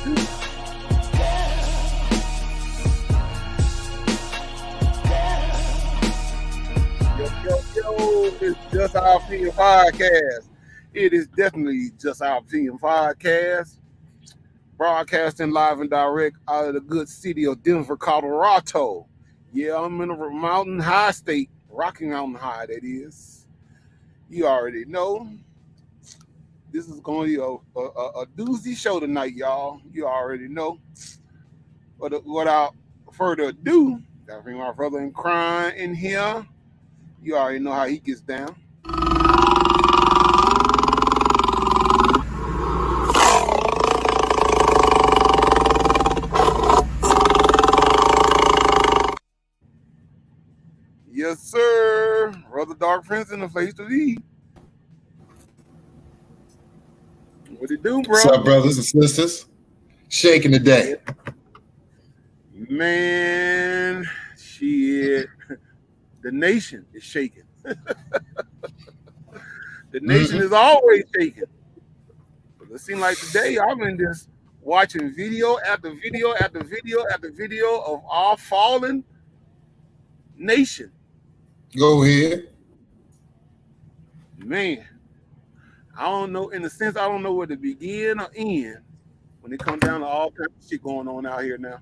It's Just Our Opinion Podcast. It is definitely Just Our Opinion Podcast. Broadcasting live and direct out of the good city of Denver, Colorado. Yeah, I'm in a mountain high state. Rocky Mountain High, that is. You already know. This is going to be a doozy show tonight, y'all. You already know. But without further ado, gotta bring my brother in crime in here. You already know how he gets down. Yes, sir. Brother Dark Prince in the face to be. What it do, bro? What's up, brothers and sisters? Shaking the day. Man, shit. The nation is shaking. The nation is always shaking. But it seems like today I've been just watching video after video after video after video of our fallen nation. Go ahead. Man, I don't know. In a sense, I don't know where to begin or end when it comes down to all kinds of shit going on out here now.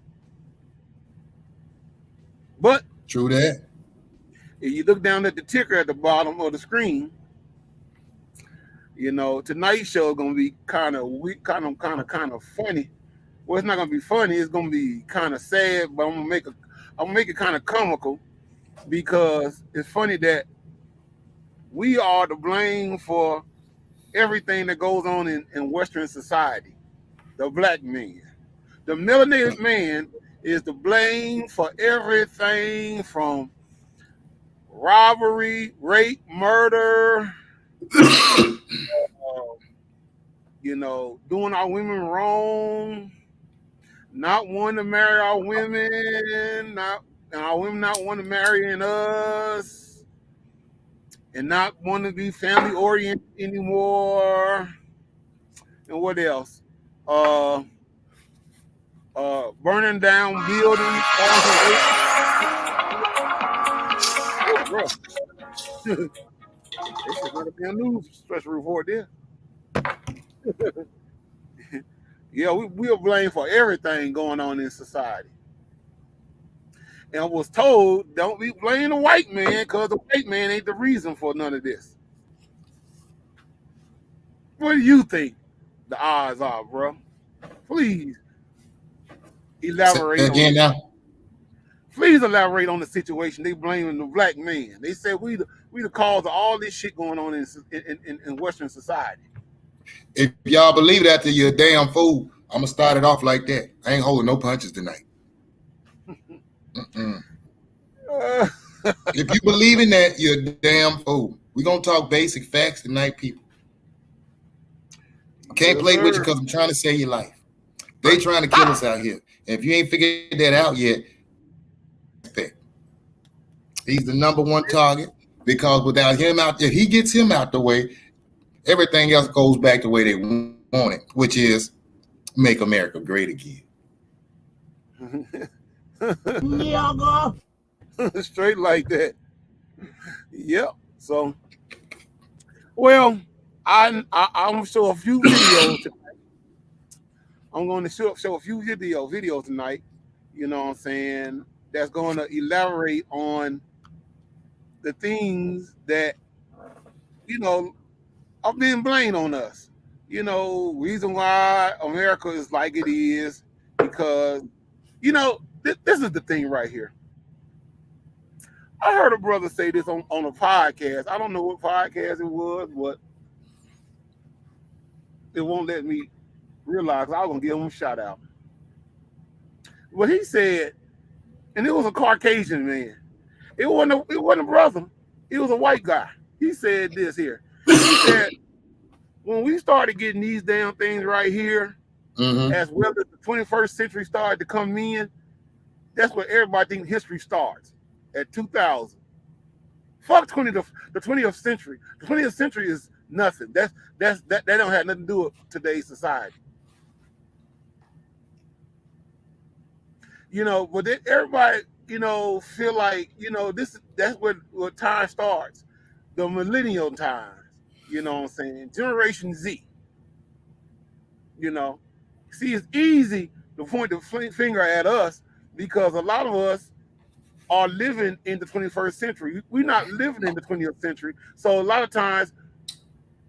But true that. If you look down at the ticker at the bottom of the screen, you know, tonight's show is gonna be kind of funny. Well, it's not gonna be funny. It's gonna be kind of sad, but I'm gonna make it kind of comical because it's funny that we are to blame for everything that goes on in Western society. The black man, the melanated man, is to blame for everything from robbery, rape, murder, doing our women wrong, not wanting to marry our women, our women not wanting to marry us, and not wanting to be family oriented anymore. And what else? Burning down buildings. Bro. They should not be a news special report there. Yeah, we are blamed for everything going on in society. And I was told, don't be blaming the white man because the white man ain't the reason for none of this. What do you think the odds are, bro? Please elaborate again now. Please elaborate on the situation. They blaming the black man. They said we the cause of all this shit going on in Western society. If y'all believe that, you're a damn fool. I'm gonna start it off like that. I ain't holding no punches tonight. If you believe in that, you're a damn fool. We're gonna talk basic facts tonight, people. Can't play with you because I'm trying to save your life. They trying to kill us out here. And if you ain't figured that out yet, he's the number one target because without him out, if he gets him out the way, everything else goes back the way they want it, which is make America great again. Straight like that. Yep. So, well, I'm gonna show a few videos tonight. I'm going to show a few videos tonight. You know what I'm saying? That's going to elaborate on the things that are being blamed on us. Reason why America is like it is because this is the thing right here. I heard a brother say this on a podcast. I don't know what podcast it was, but it won't let me realize I was going to give him a shout out. But he said, and it was a Caucasian man. It wasn't a brother. It was a white guy. He said this here. He said, when we started getting these damn things right here, as well as the 21st century started to come in, that's where everybody thinks history starts, at 2000. Fuck the 20th century. The 20th century is nothing. That don't have nothing to do with today's society. But then everybody, feel like, that's where time starts. The millennial times, you know what I'm saying? Generation Z, you know. See, it's easy to point the finger at us because a lot of us are living in the 21st century. We're not living in the 20th century. So a lot of times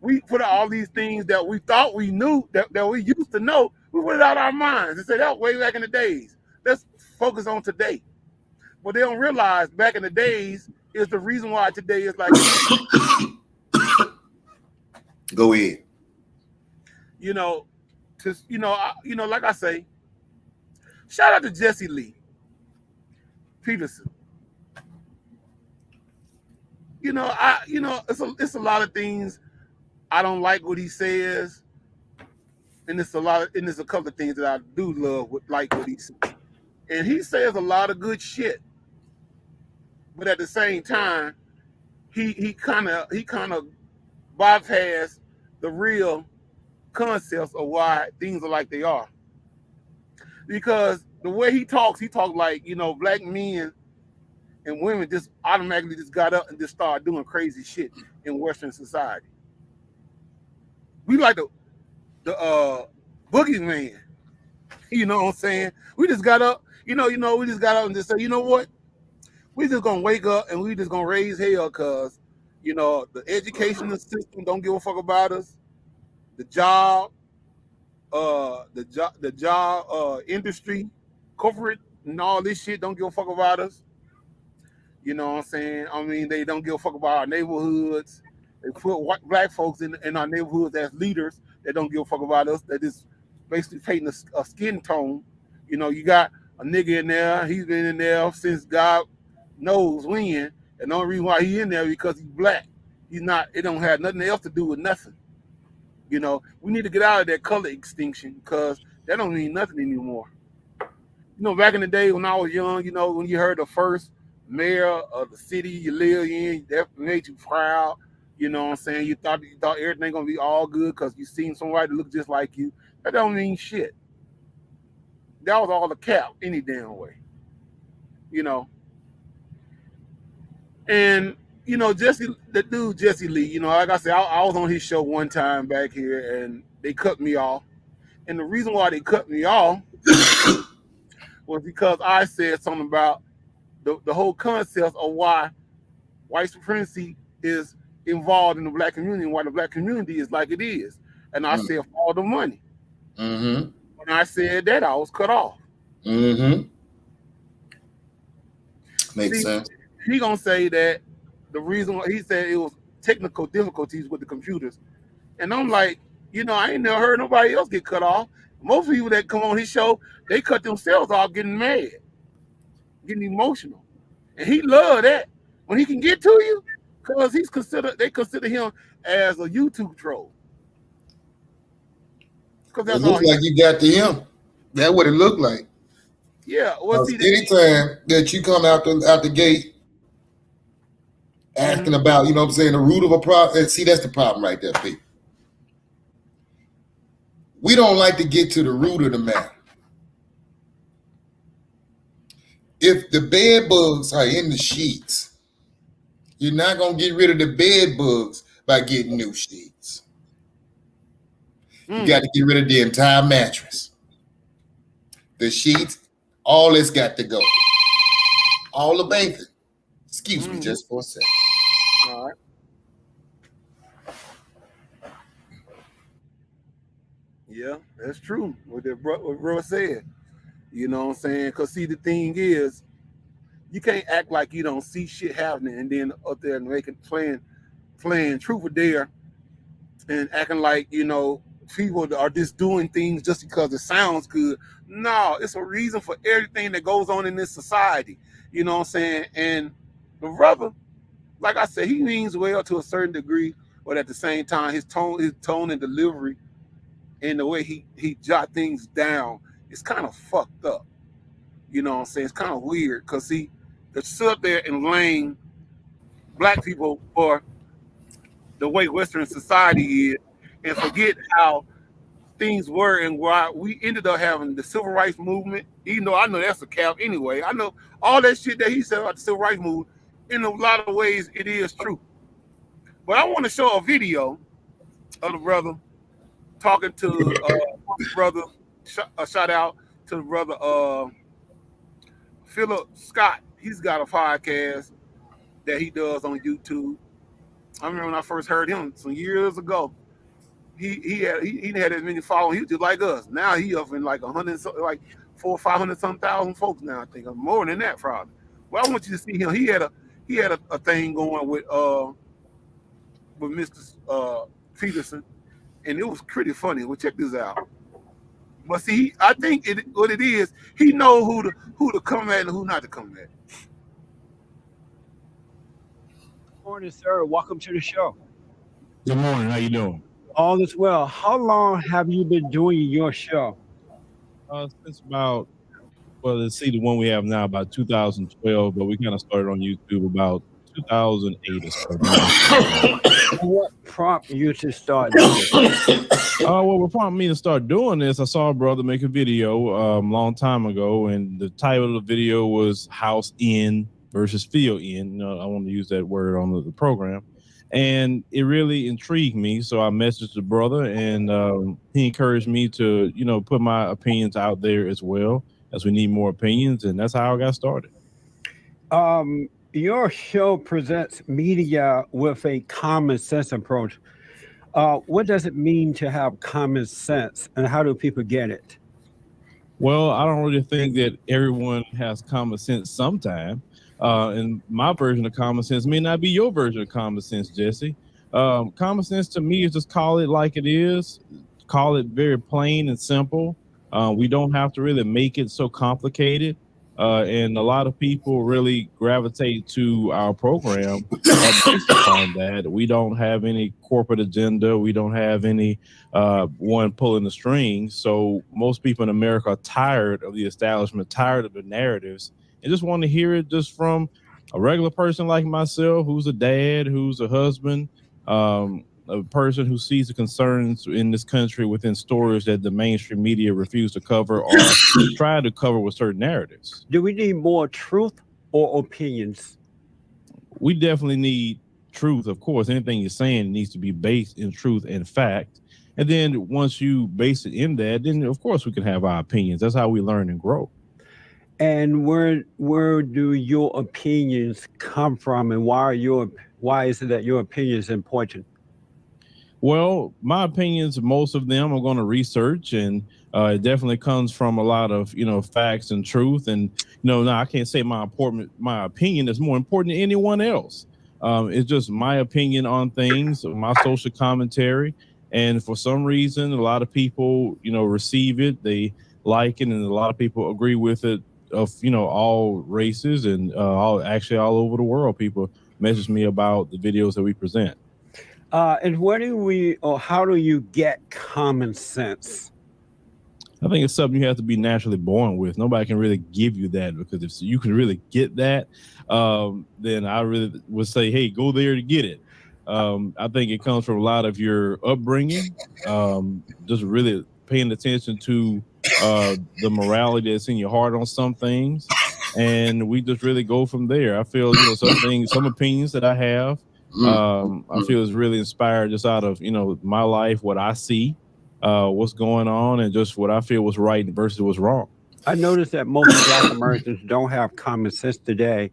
we put out all these things that we thought we knew, that we used to know, we put it out of our minds and say that way back in the days. Let's focus on today. But they don't realize back in the days is the reason why today is like it is. Go ahead. You know, like I say, shout out to Jesse Lee Peterson. It's a lot of things I don't like what he says, and there's a couple of things that I do love like what he says. And he says a lot of good shit, but at the same time, he kind of bypass the real concepts of why things are like they are. Because the way he talks like, black men and women just automatically just got up and just started doing crazy shit in Western society. We like the boogeyman. You know what I'm saying? We just got up, we just got up and just said, you know what? We just gonna wake up and we just gonna raise hell because, the educational system don't give a fuck about us. The job, industry, corporate, and all this shit don't give a fuck about us. You know what I'm saying? I mean, they don't give a fuck about our neighborhoods. They put black folks in our neighborhoods as leaders that don't give a fuck about us. That is basically painting a skin tone. You got a nigga in there. He's been in there since God knows when. And the only reason why he in there is because he's black. He's not. It don't have nothing else to do with nothing. We need to get out of that color extinction because that don't mean nothing anymore. Back in the day when I was young, when you heard the first mayor of the city you live in, that made you proud. You know what I'm saying? You thought everything gonna be all good because you seen somebody that look just like you. That don't mean shit. That was all a cap any damn way. And the dude Jesse Lee, like I said, I was on his show one time back here and they cut me off. And the reason why they cut me off was because I said something about the whole concept of why white supremacy is involved in the black community and why the black community is like it is. And I said, for all the money. Mm-hmm. When I said that, I was cut off. Mm-hmm. Makes sense. He gonna say that the reason why he said it was technical difficulties with the computers. And I'm like, I ain't never heard nobody else get cut off. Most people that come on his show, they cut themselves off getting mad, getting emotional. And he love that when he can get to you, because they consider him as a YouTube troll. Because it looks like you got to him. That's what it looked like. Yeah. Well, anytime that you come out the gate asking about, what I'm saying, the root of a problem, and see, that's the problem right there, people. We don't like to get to the root of the matter. If the bed bugs are in the sheets, you're not going to get rid of the bed bugs by getting new sheets. You got to get rid of the entire mattress. The sheets, all it's got to go. All the blanket. Excuse me just for a second. All right. Yeah, that's true. What bro said. You know what I'm saying? Because see, the thing is, you can't act like you don't see shit happening and then up there and playing truth or dare and acting like, people are just doing things just because it sounds good. No, it's a reason for everything that goes on in this society. You know what I'm saying? And the brother, like I said, he means well to a certain degree, but at the same time, his tone and delivery and the way he jot things down is kind of fucked up. You know what I'm saying? It's kind of weird because to sit up there and blame black people for the way Western society is and forget how things were and why we ended up having the civil rights movement. Even though I know that's a cap anyway, I know all that shit that he said about the civil rights movement. In a lot of ways, it is true. But I want to show a video of the brother talking to brother. A shout out to the brother Philip Scott. He's got a podcast that he does on YouTube. I remember when I first heard him some years ago. He had as many followers. He was just like us. Now he up in like 100, like 400 or 500 some thousand folks now. I think more than that probably. Well, I want you to see him. He had a thing going with Mr. Peterson, and it was pretty funny. Well, check this out. But see, I think what it is, he know who to come at and who not to come at. Good morning, sir. Welcome to the show. Good morning. How you doing? All is well. How long have you been doing your show? Since about, well, let's see, the one we have now about 2012, but we kind of started on YouTube about 2008 or so. What prompted you to start doing this? What prompted me to start doing this, I saw a brother make a video a long time ago, and the title of the video was House In versus Field In. I want to use that word on the program. And it really intrigued me. So I messaged the brother, and he encouraged me to, put my opinions out there as well, as we need more opinions. And that's how I got started. Your show presents media with a common sense approach. What does it mean to have common sense, and how do people get it? Well, I don't really think that everyone has common sense sometimes. And my version of common sense may not be your version of common sense, Jesse. Common sense to me is just call it like it is, call it very plain and simple. We don't have to really make it so complicated. And a lot of people really gravitate to our program based upon that. We don't have any corporate agenda. We don't have any one pulling the strings. So most people in America are tired of the establishment, tired of the narratives, and just want to hear it just from a regular person like myself, who's a dad, who's a husband, a person who sees the concerns in this country within stories that the mainstream media refuse to cover or try to cover with certain narratives. Do we need more truth or opinions? We definitely need truth. Of course, anything you're saying needs to be based in truth and fact. And then once you base it in that, then of course we can have our opinions. That's how we learn and grow. And where do your opinions come from, and why is it that your opinion is important? Well, my opinions, most of them I'm going to research, and it definitely comes from a lot of, facts and truth. And, now I can't say my opinion is more important than anyone else. It's just my opinion on things, my social commentary. And for some reason, a lot of people, receive it, they like it, and a lot of people agree with it of, all races and all over the world. People message me about the videos that we present. And how do you get common sense? I think it's something you have to be naturally born with. Nobody can really give you that, because if you can really get that, then I really would say, hey, go there to get it. I think it comes from a lot of your upbringing, just really paying attention to the morality that's in your heart on some things. And we just really go from there. I feel, some opinions that I have, I feel is really inspired just out of, my life, what I see, what's going on, and just what I feel was right versus what's wrong. I noticed that most Black Americans don't have common sense today.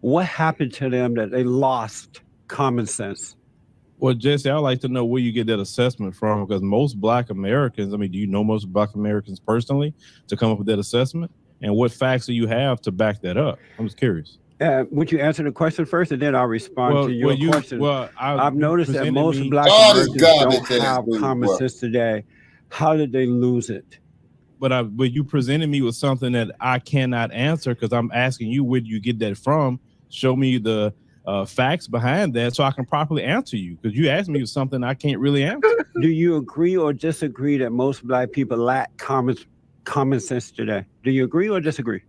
What happened to them that they lost common sense? Well, Jesse, I'd like to know where you get that assessment from, because most Black Americans, do you know most Black Americans personally to come up with that assessment? And what facts do you have to back that up? I'm just curious. Would you answer the question first, and then I'll respond to your question? I've noticed that most Black Americans don't have common sense today. How did they lose it? But you presented me with something that I cannot answer, because I'm asking you, where do you get that from? Show me the facts behind that so I can properly answer you, because you asked me something I can't really answer. Do you agree or disagree that most Black people lack common sense today? Do you agree or disagree?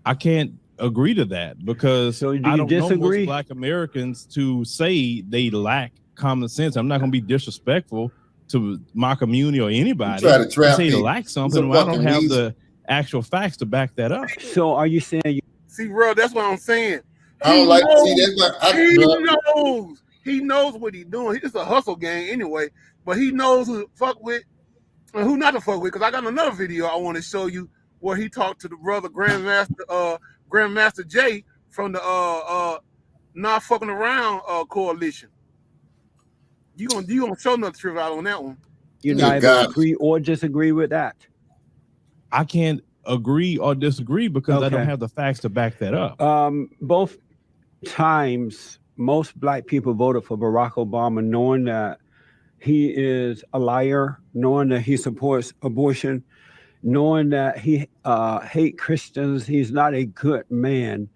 I can't agree to that, because I don't know most Black Americans to say they lack common sense. I'm not going to be disrespectful to my community or anybody. Try to trap say to like something when I don't have the actual facts to back that up. So are you saying you see, bro? That's what I'm saying. I don't like to see that. He knows what he's doing. It's a hustle game anyway, but he knows who to fuck with and who not to fuck with. Because I got another video I want to show you where he talked to the brother Grandmaster Jay from the Not Fucking Around coalition. You gonna show another trip out on that one? You neither agree or disagree with that? I can't agree or disagree because I don't have the facts to back that up. Both times, most black people voted for Barack Obama knowing that he is a liar, knowing that he supports abortion, knowing that he hates Christians, he's not a good man.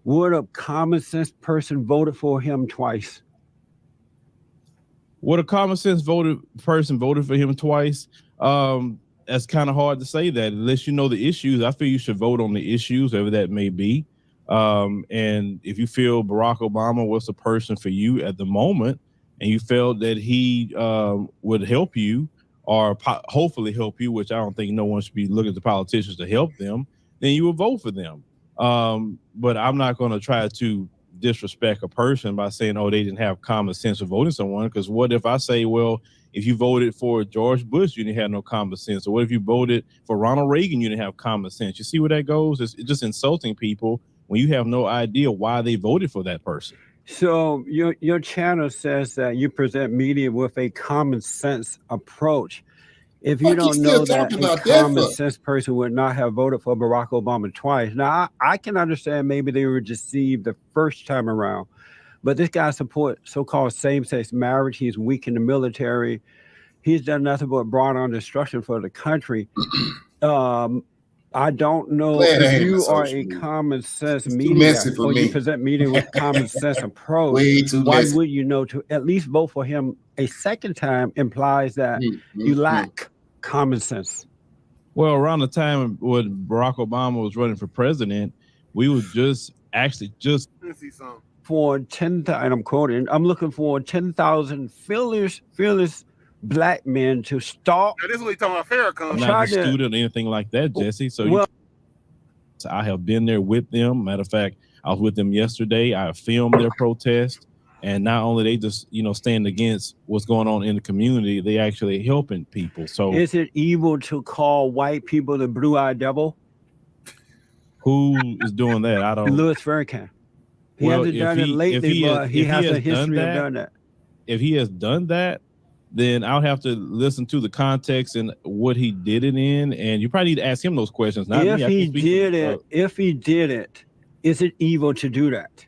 Would a common sense person voted for him twice? Would a common sense person voted for him twice? That's kind of hard to say that unless you know the issues. I feel you should vote on the issues, whatever that may be. And if you feel Barack Obama was the person for you at the moment, and you felt that he would help you or hopefully help you, which I don't think no one should be looking to politicians to help them, then you would vote for them. But I'm not going to try to disrespect a person by saying, oh, they didn't have common sense of voting someone. Because what if I say, well, if you voted for George Bush, you didn't have no common sense. Or what if you voted for Ronald Reagan, you didn't have common sense? You see where that goes? It's just insulting people when you have no idea why they voted for that person. So your channel says that you present media with a common sense approach. If you don't know that a common sense person would not have voted for Barack Obama twice. Now, I can understand maybe they were deceived the first time around, but this guy supports so-called same-sex marriage. He's weak in the military. He's done nothing but brought on destruction for the country. I don't know if you are a common sense media or you present media with common sense approach. Why would you know to at least vote for him a second time implies that you lack common sense? Well, around the time when Barack Obama was running for president, we were just for 10,000, and I'm quoting, I'm looking for 10,000 fearless black men to start. Now, this is what he's talking about, Farrakhan. I'm not a student or anything like that, Jesse. So I have been there with them. Matter of fact, I was with them yesterday. I filmed their protest. And not only they just, stand against what's going on in the community, they actually helping people. So is it evil to call white people the blue-eyed devil? Who is doing that? I don't. Louis Farrakhan. He hasn't done it lately, but he has a history of doing that. If he has done that, then I'll have to listen to the context and what he did it in. And you probably need to ask him those questions. Not if he did it, is it evil to do that?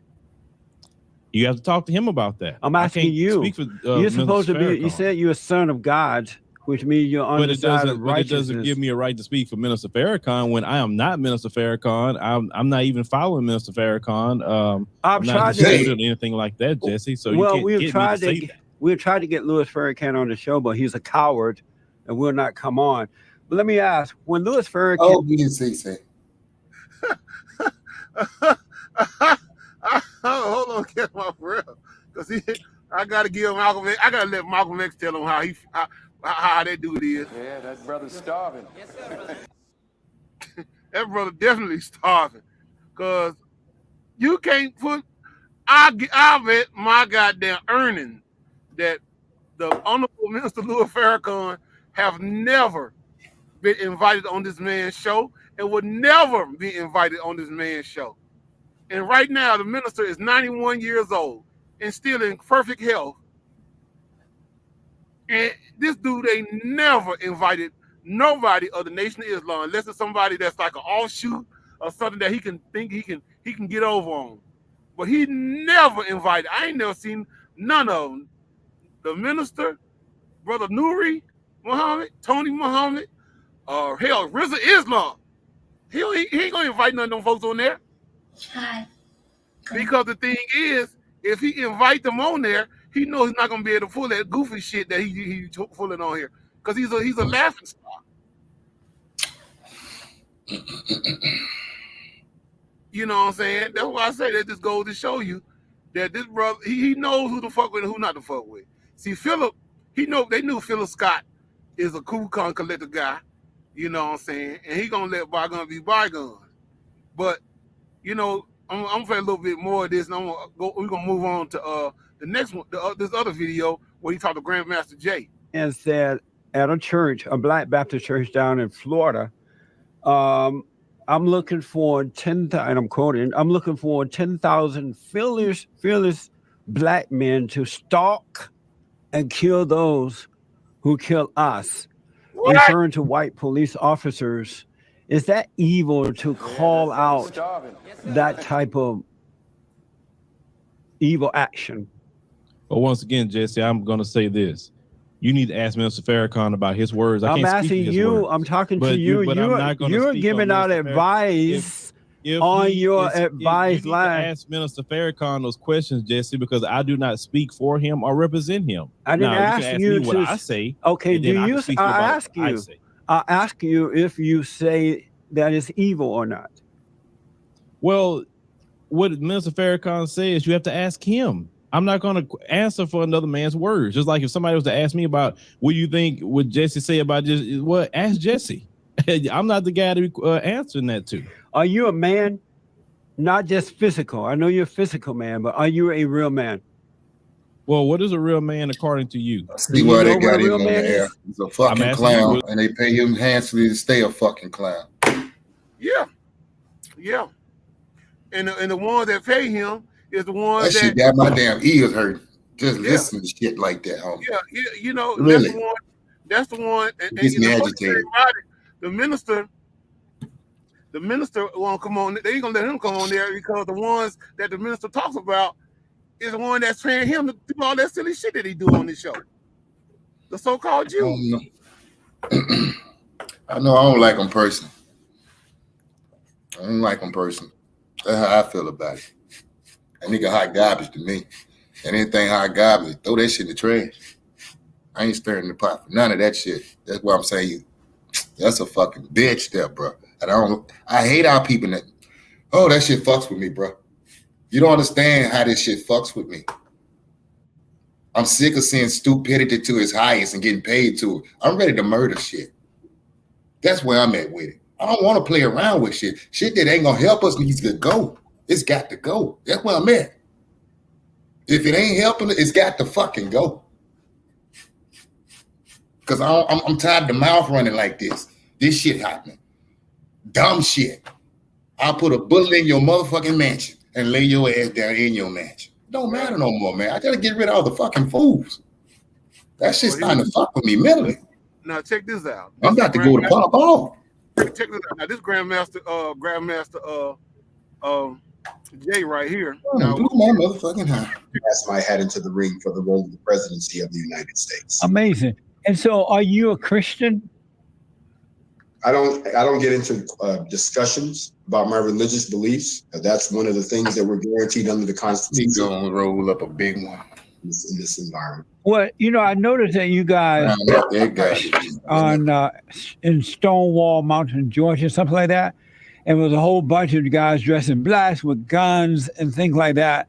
You have to talk to him about that. I'm asking you. You're supposed to be. You said you're a son of God, which means you're on the side of righteousness. But it doesn't give me a right to speak for Minister Farrakhan when I am not Minister Farrakhan. I'm not even following Minister Farrakhan. I'm not or anything like that, Jesse. So we've tried to get Louis Farrakhan on the show, but he's a coward and will not come on. But let me ask: when Louis Farrakhan, hold on, get my breath, because I gotta give Malcolm X. I gotta let Malcolm X tell him how that dude is. Yeah, that brother's starving. Yes, sir, brother. That brother definitely starving, cause you can't put. I bet my goddamn earnings that the Honorable Minister Louis Farrakhan have never been invited on this man's show and would never be invited on this man's show. And right now, the minister is 91 years old and still in perfect health. And this dude ain't never invited nobody of the Nation of Islam, unless it's somebody that's like an offshoot or something that he can think he can get over on. But he never invited. I ain't never seen none of them. The minister, Brother Nuri Muhammad, Tony Muhammad, or hell, Rizza Islam. He ain't gonna invite none of them folks on there. Hi. Because the thing is, if he invite them on there, he knows he's not gonna be able to pull that goofy shit that he pulling on here. Because he's a laughing stock. You know what I'm saying? That's why I say that just goes to show you that this brother, he knows who to fuck with and who not to fuck with. See, Philip, they knew Philip Scott is a cool con collector guy, you know what I'm saying, and he gonna let bygones be bygones. But you know, I'm gonna play a little bit more of this, and we're gonna move on to the next one, this other video where he talked to Grandmaster Jay. And said at a church, a Black Baptist church down in Florida, I'm looking for 10,000, and I'm quoting, I'm looking for 10,000 fearless Black men to stalk and kill those who kill us. What? Referring to white police officers. Is that evil to call out that type of evil action? But once again, Jesse, I'm going to say this. You need to ask Minister Farrakhan about his words. I'm asking you. I'm talking to you. You're giving out advice on your advice line. Ask Minister Farrakhan those questions, Jesse, because I do not speak for him or represent him. I didn't ask you what I say. Okay, do you? I ask you if you say that it's evil or not. Well, what Minister Farrakhan says, you have to ask him. I'm not going to answer for another man's words. Just like if somebody was to ask me about what you think would Jesse say about just what, ask Jesse. I'm not the guy to be answering that to. Are you a man? Not just physical. I know you're a physical man, but are you a real man? Well, what is a real man according to you? See why they got him on the air. He's a fucking clown, and they pay him handsomely to stay a fucking clown. Yeah. And the ones that pay him is the ones that shit got my damn ears hurt. Just listening to shit like that, homie. Yeah, you know, really? That's the one. And gets me agitated. The minister won't come on. They ain't gonna let him come on there because the ones that the minister talks about is the one that's paying him to do all that silly shit that he do on this show. The so-called Jews. I know I don't like them personally. I don't like them personally. That's how I feel about it. That nigga hot garbage to me. And anything hot garbage, throw that shit in the trash. I ain't stirring the pot for none of that shit. That's why I'm saying that's a fucking bitch there, bro. And I hate our people that, that shit fucks with me, bro. You don't understand how this shit fucks with me. I'm sick of seeing stupidity to its highest and getting paid to it. I'm ready to murder shit. That's where I'm at with it. I don't want to play around with shit. Shit that ain't gonna help us needs to go. It's got to go. That's where I'm at. If it ain't helping, it's got to fucking go. Because I'm tired of the mouth running like this. This shit happening. Dumb shit. I'll put a bullet in your motherfucking mansion and lay your ass down in your mansion. It don't matter no more, man. I gotta get rid of all the fucking fools. That shit's starting to fuck with me mentally. Now check this out. I'm about to go to pop off. Check this out. Now this Grandmaster Jay right here. Now, blew my motherfucking high. That's my head into the ring for the role of the presidency of the United States. Amazing. And so, are you a Christian? I don't get into discussions about my religious beliefs. That's one of the things that we're guaranteed under the Constitution. He's gonna roll up a big one in this environment. Well, I noticed that you guys in Stonewall Mountain, Georgia, something like that, and there was a whole bunch of guys dressed in blacks with guns and things like that.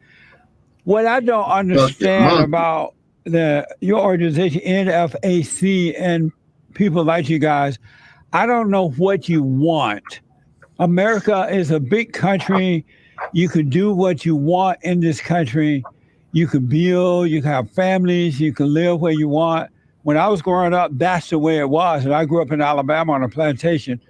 What I don't understand about your organization, NFAC, and people like you guys, I don't know what you want. America is a big country. You can do what you want in this country. You can build, you can have families, you can live where you want. When I was growing up, that's the way it was. And I grew up in Alabama on a plantation.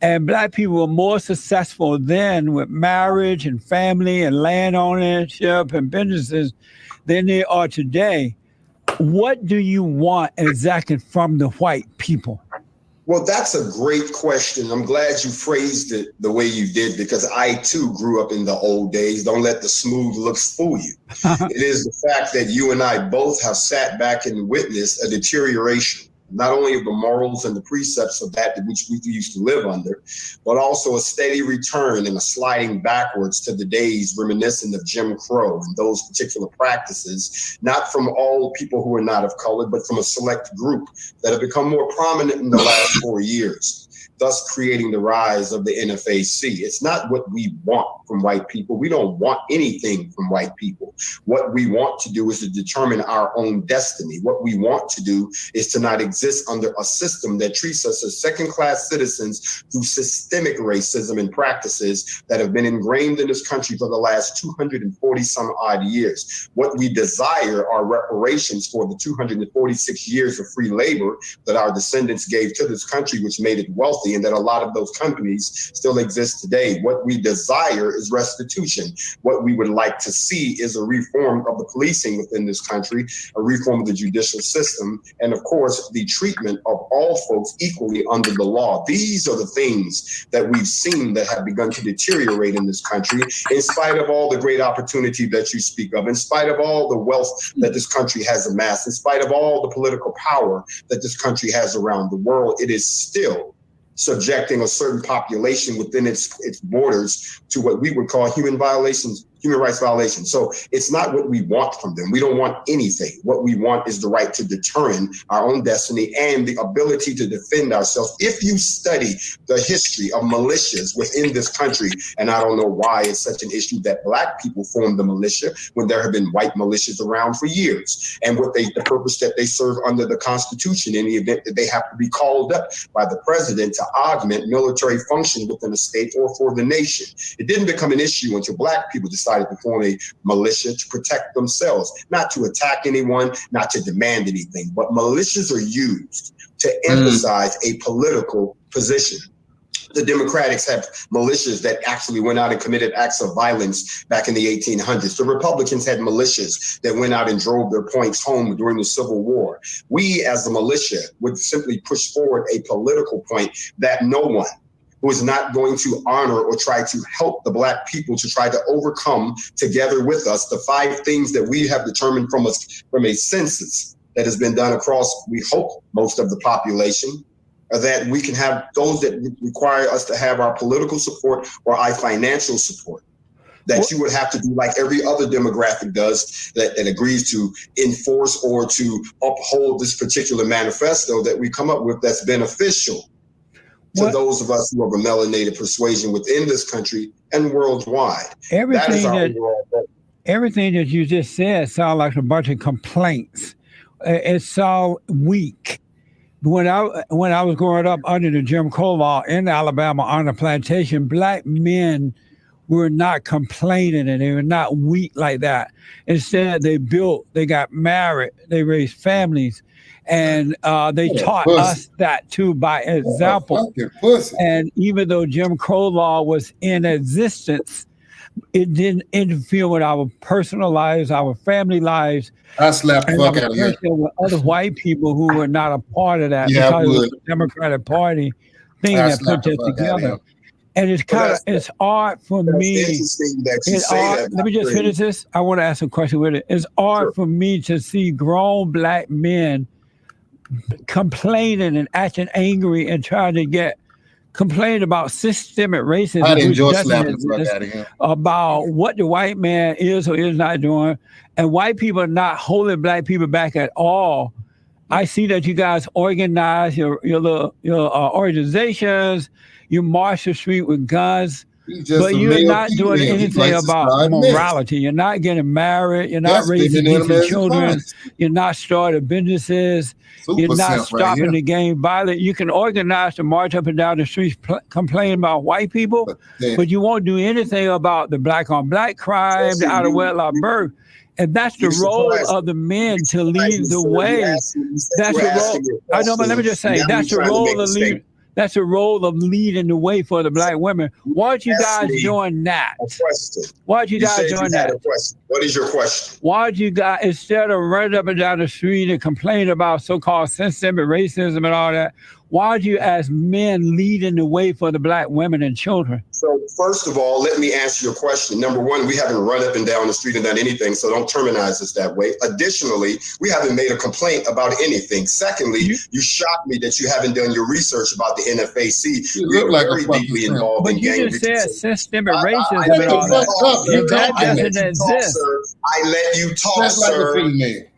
And Black people were more successful then with marriage and family and land ownership and businesses than they are today. What do you want exactly from the white people? Well, that's a great question. I'm glad you phrased it the way you did, because I too grew up in the old days. Don't let the smooth looks fool you. It is the fact that you and I both have sat back and witnessed a deterioration, not only of the morals and the precepts of that which we used to live under, but also a steady return and a sliding backwards to the days reminiscent of Jim Crow and those particular practices, not from all people who are not of color, but from a select group that have become more prominent in the last 4 years. thus creating the rise of the NFAC. It's not what we want from white people. We don't want anything from white people. What we want to do is to determine our own destiny. What we want to do is to not exist under a system that treats us as second-class citizens through systemic racism and practices that have been ingrained in this country for the last 240 some odd years. What we desire are reparations for the 246 years of free labor that our descendants gave to this country, which made it wealthy, and that a lot of those companies still exist today. What we desire is restitution. What we would like to see is a reform of the policing within this country, a reform of the judicial system, and of course, the treatment of all folks equally under the law. These are the things that we've seen that have begun to deteriorate in this country, in spite of all the great opportunity that you speak of, in spite of all the wealth that this country has amassed, in spite of all the political power that this country has around the world. It is still subjecting a certain population within its borders to what we would call human rights violations. So it's not what we want from them. We don't want anything. What we want is the right to determine our own destiny and the ability to defend ourselves. If you study the history of militias within this country, and I don't know why it's such an issue that Black people formed the militia when there have been white militias around for years, and the purpose that they serve under the Constitution in the event that they have to be called up by the president to augment military function within a state or for the nation. It didn't become an issue until Black people decided to form a militia to protect themselves, not to attack anyone, not to demand anything. But militias are used to emphasize a political position. The Democrats had militias that actually went out and committed acts of violence back in the 1800s. The Republicans had militias that went out and drove their points home during the Civil War. We, as a militia, would simply push forward a political point that no one who is not going to honor or try to help the Black people to try to overcome together with us the 5 things that we have determined from a census that has been done across, we hope, most of the population, that we can have those that require us to have our political support or our financial support. That you would have to do like every other demographic does that agrees to enforce or to uphold this particular manifesto that we come up with that's beneficial to those of us who have a melanated persuasion within this country and worldwide. Everything that you just said sounds like a bunch of complaints. It's all weak. When I was growing up under the Jim Crow law in Alabama on the plantation, Black men were not complaining and they were not weak like that. Instead, they got married, they raised families, and they taught us that too by example. And even though Jim Crow law was in existence, it didn't interfere with our personal lives, our family lives. I slapped the fuck out of you. With other white people who were not a part of that because it was the Democratic Party thing that put that together. And it's hard for me. Let me just finish this. I want to ask a question with it. It's hard for me to see grown Black men complaining and acting angry and trying to complain about systemic racism. I enjoy slapping the fuck out of him. About what the white man is or is not doing. And white people are not holding Black people back at all. I see that you guys organize your organizations, you march the street with guns, but you're not doing anything about morality. You're not getting married. You're not raising decent children. You're not starting businesses. You're not stopping the gang violence. You can organize to march up and down the streets, complain about white people, but you won't do anything about the Black on Black crime, the out of wedlock birth. And that's the role of the men to lead the way. That's the role. I know, but let me just say, that's the role of lead. That's the role of leading the way for the Black women. Why don't you guys join that? Why don't you guys join that? What is your question? Why don't you guys, instead of running up and down the street and complaining about so-called systemic racism and all that, why don't you as men leading the way for the Black women and children? So first of all, let me answer your question. Number one, we haven't run up and down the street and done anything, so don't terminize us that way. Additionally, we haven't made a complaint about anything. Secondly, you shocked me that you haven't done your research about the NFAC. You look like very deeply involved in gang. But you just said systemic racism and all that. That doesn't exist. I let you talk, sir.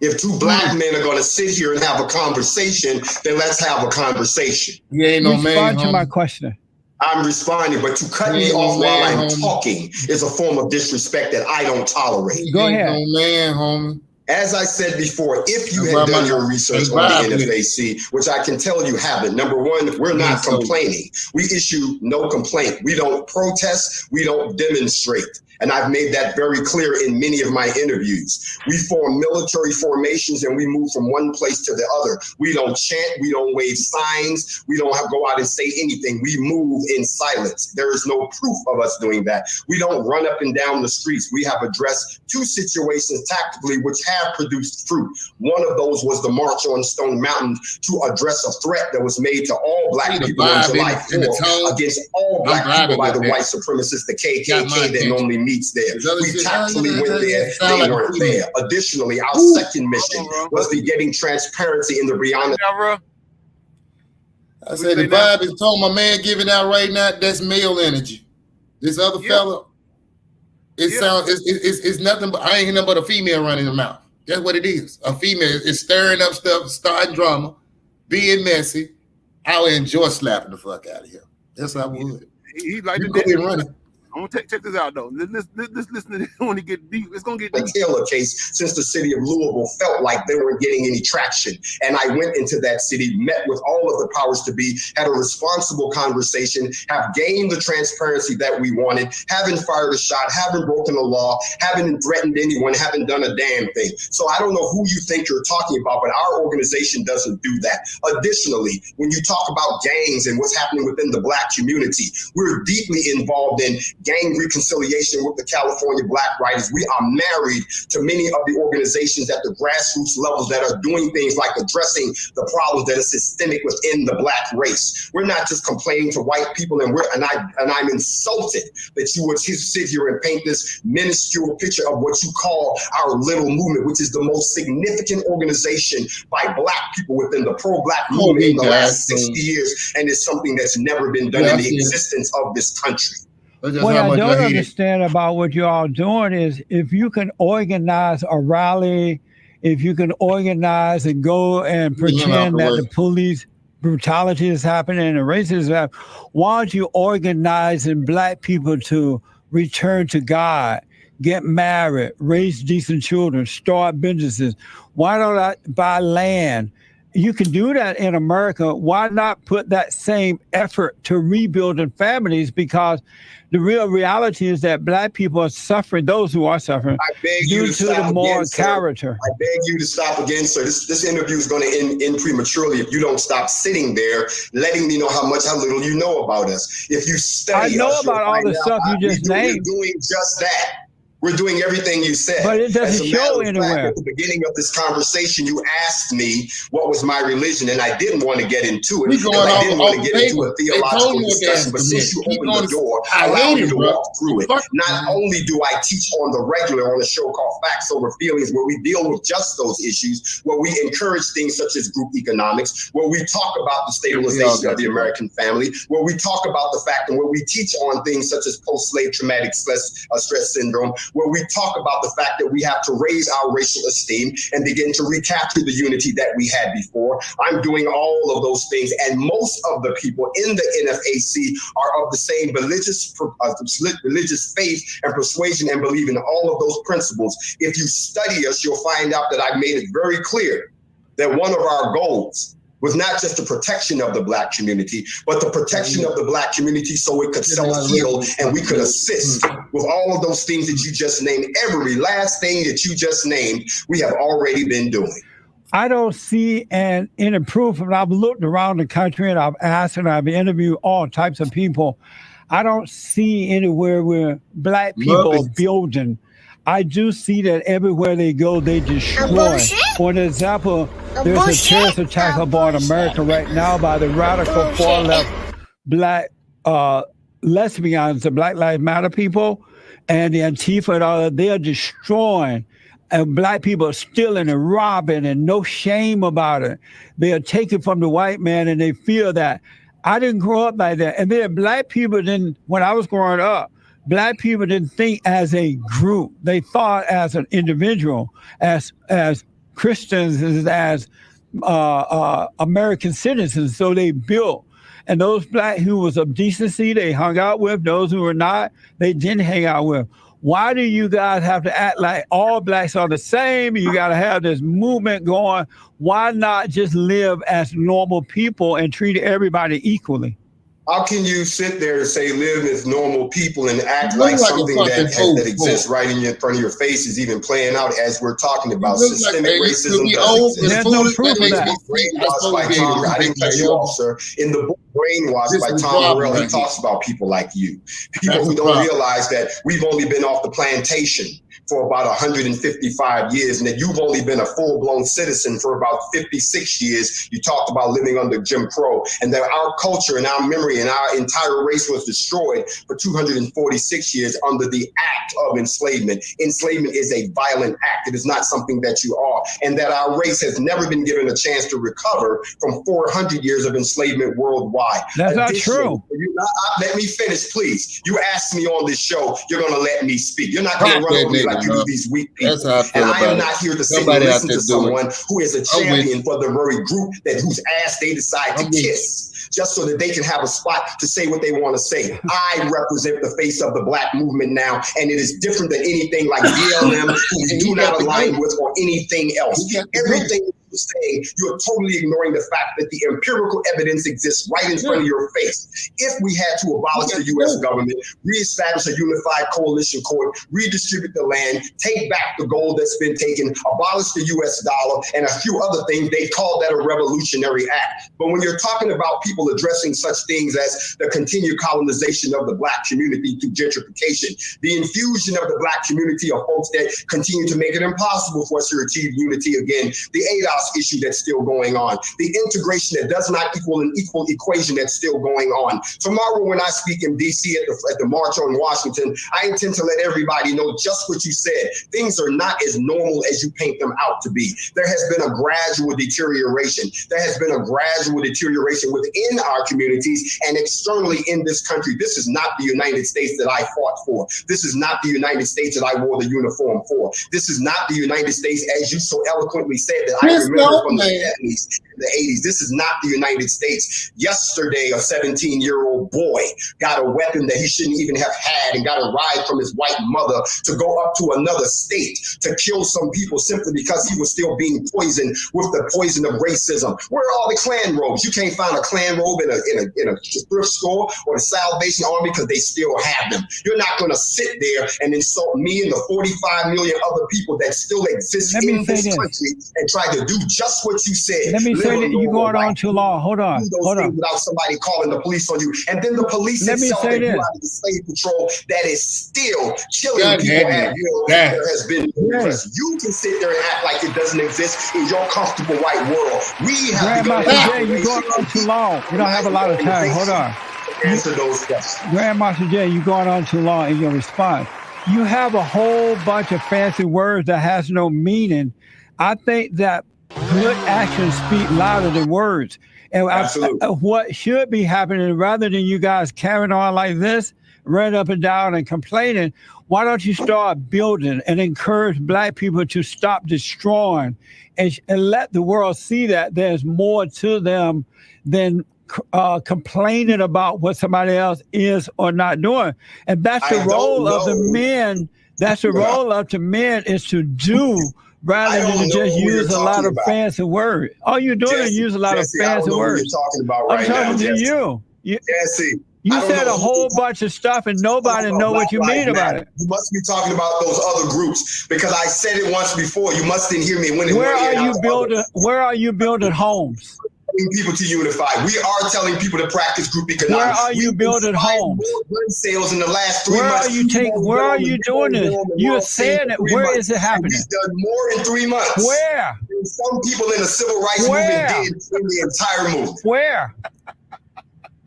If 2 Black men are going to sit here and have a conversation, then let's have a conversation. conversation. He ain't no man. Respond to my question. I'm responding, but to cut me off while I'm talking is a form of disrespect that I don't tolerate. Go ahead. No man, homie. As I said before, if you had done your research on the NFAC, which I can tell you haven't, number one, we're not complaining. We issue no complaint. We don't protest. We don't demonstrate. And I've made that very clear in many of my interviews. We form military formations and we move from one place to the other. We don't chant, we don't wave signs, we don't go out and say anything. We move in silence. There is no proof of us doing that. We don't run up and down the streets. We have addressed 2 situations tactically which have produced fruit. One of those was the March on Stone Mountain to address a threat that was made to all Black people on July 4th against all Black people by the white supremacists, the KKK that normally meets there. We tactfully went there, they weren't there. Additionally, our second mission was the getting transparency in the Breonna. I said the vibe is told my man giving out right now, that's male energy. This other fella, sounds it's nothing but I ain't hear nothing but a female running the mouth. That's what it is. A female is stirring up stuff, starting drama, being messy. I would enjoy slapping the fuck out of him. Yes, I would. He like you go running. I'm gonna check this out though. Let's listen to this when it get deep. It's gonna get deep. The Taylor case, since the city of Louisville felt like they weren't getting any traction, and I went into that city, met with all of the powers to be, had a responsible conversation, have gained the transparency that we wanted, haven't fired a shot, haven't broken the law, haven't threatened anyone, haven't done a damn thing. So I don't know who you think you're talking about, but our organization doesn't do that. Additionally, when you talk about gangs and what's happening within the Black community, we're deeply involved in gang reconciliation with the California Black Writers. We are married to many of the organizations at the grassroots levels that are doing things like addressing the problems that are systemic within the Black race. We're not just complaining to white people, and I'm insulted that you would sit here and paint this minuscule picture of what you call our little movement, which is the most significant organization by Black people within the pro-Black movement in the last 60 years, and it's something that's never been done in the existence of this country. What I don't understand about what you're all doing is if you can organize a rally, if you can organize and go and pretend that the police brutality is happening and racism is happening, why don't you organizing Black people to return to God, get married, raise decent children, start businesses? Why don't I buy land? You can do that in America. Why not put that same effort to rebuilding families? Because the real reality is that Black people are suffering, those who are suffering, due to the moral character. I beg you to stop again, sir. This interview is going to end prematurely if you don't stop sitting there, letting me know how little you know about us. If you study I know about all the stuff you just named. We're doing just that. We're doing everything you said. But it doesn't show anywhere. At the beginning of this conversation, you asked me what was my religion, and I didn't want to get into it. I didn't want to get into a theological discussion, but since you opened the door, allow me to walk through it. Not only do I teach on the regular on a show called Facts Over Feelings, where we deal with just those issues, where we encourage things such as group economics, where we talk about the stabilization of the American family, where we talk about the fact and where we teach on things such as post-slave traumatic stress syndrome, where we talk about the fact that we have to raise our racial esteem and begin to recapture the unity that we had before. I'm doing all of those things, and most of the people in the NFAC are of the same religious faith and persuasion and believe in all of those principles. If you study us, you'll find out that I made it very clear that one of our goals was not just the protection of the Black community, but the protection of the Black community so it could self-heal and we could assist with all of those things that you just named. Every last thing that you just named, we have already been doing. I don't see any improvement. I've looked around the country and I've asked and I've interviewed all types of people. I don't see anywhere where Black people are building. I do see that everywhere they go, they destroy. For an example, there's a terrorist attack upon America right now by the radical far-left Black lesbians, the Black Lives Matter people, and the Antifa and all that. They are destroying. And Black people are stealing and robbing and no shame about it. They are taken from the white man and they feel that. I didn't grow up like that. And then Black people didn't, when I was growing up, Black people didn't think as a group. They thought as an individual, as Christians, as American citizens, so they built. And those black who was of decency, they hung out with. Those who were not, they didn't hang out with. Why do you guys have to act like all blacks are the same? You got to have this movement going. Why not just live as normal people and treat everybody equally? How can you sit there and say live as normal people and act like something that exists right in front of your face is even playing out as we're talking about? Systemic racism There's no proof of that. Brainwashed by Tom. I didn't cut you off, sir. In the book Brainwashed by Tom Morell, he talks about people like you. People who don't realize that we've only been off the plantation for about 155 years, and that you've only been a full-blown citizen for about 56 years. You talked about living under Jim Crow, and that our culture and our memory and our entire race was destroyed for 246 years under the act of enslavement. Enslavement is a violent act. It is not something that you are, and that our race has never been given a chance to recover from 400 years of enslavement worldwide. That's not true. Let me finish, please. You asked me on this show, you're going to let me speak. You're not going to run over me like you do these weak people. And I am not here to sit and listen to someone who is a champion for the very group whose ass they decide to kiss just so that they can have a spot to say what they want to say. I represent the face of the black movement now, and it is different than anything like BLM, who we do not align with, or anything else. Everything you're saying, you're totally ignoring the fact that the empirical evidence exists right in front of your face. If we had to abolish the U.S. government, reestablish a unified coalition court, redistribute the land, take back the gold that's been taken, abolish the U.S. dollar, and a few other things, they call that a revolutionary act. But when you're talking about people addressing such things as the continued colonization of the black community through gentrification, the infusion of the black community of folks that continue to make it impossible for us to achieve unity again, the ADOS issue that's still going on, the integration that does not equal an equal equation that's still going on. Tomorrow when I speak in DC at the March on Washington, I intend to let everybody know just what you said. Things are not as normal as you paint them out to be. There has been a gradual deterioration. There has been a gradual deterioration within our communities and externally in this country. This is not the United States that I fought for. This is not the United States that I wore the uniform for. This is not the United States, as you so eloquently said, that I remember from the 70s and the 80s. This is not the United States. Yesterday, a 17-year-old boy got a weapon that he shouldn't even have had and got a ride from his white mother to go up to another state to kill some people simply because he was still being poisoned with the poison of racism. Where are all the Klan robes? You can't find a Klan robe in a thrift store or the Salvation Army because they still have them. You're not going to sit there and insult me and the 45 million other people that still exist in this country and try to do just what you said. Let me say that you're going on too long. Hold on. Without somebody calling the police on you. And then the police itself that you out of the slave patrol that is still killing people at will. There has been you can sit there and act like it doesn't exist in your comfortable white world. We have Grandmaster Jay, you're going on too long. You don't have a lot of time. Hold on. Answer those questions. Grandmaster Jay, you're going on too long in your response. You have a whole bunch of fancy words that has no meaning. I think that good actions speak louder than words. And what should be happening, rather than you guys carrying on like this, run up and down and complaining, why don't you start building and encourage black people to stop destroying and let the world see that there's more to them than complaining about what somebody else is or not doing. And that's the role of the men. That's the role of the men, is to do rather than just use a lot of fancy words. All you're doing is use a lot of fancy words. I'm talking to you. Jesse. You said a whole bunch of stuff and nobody know what you mean about it. You must be talking about those other groups because I said it once before. You must didn't hear me. Where are you building homes? People to unify. We are telling people to practice group economics. Where are you building homes? Gun sales in the last 3 months. Where are you doing this? You're saying it. Where is it happening? We've done more in 3 months. Where? Some people in the civil rights movement did in the entire movement. Where?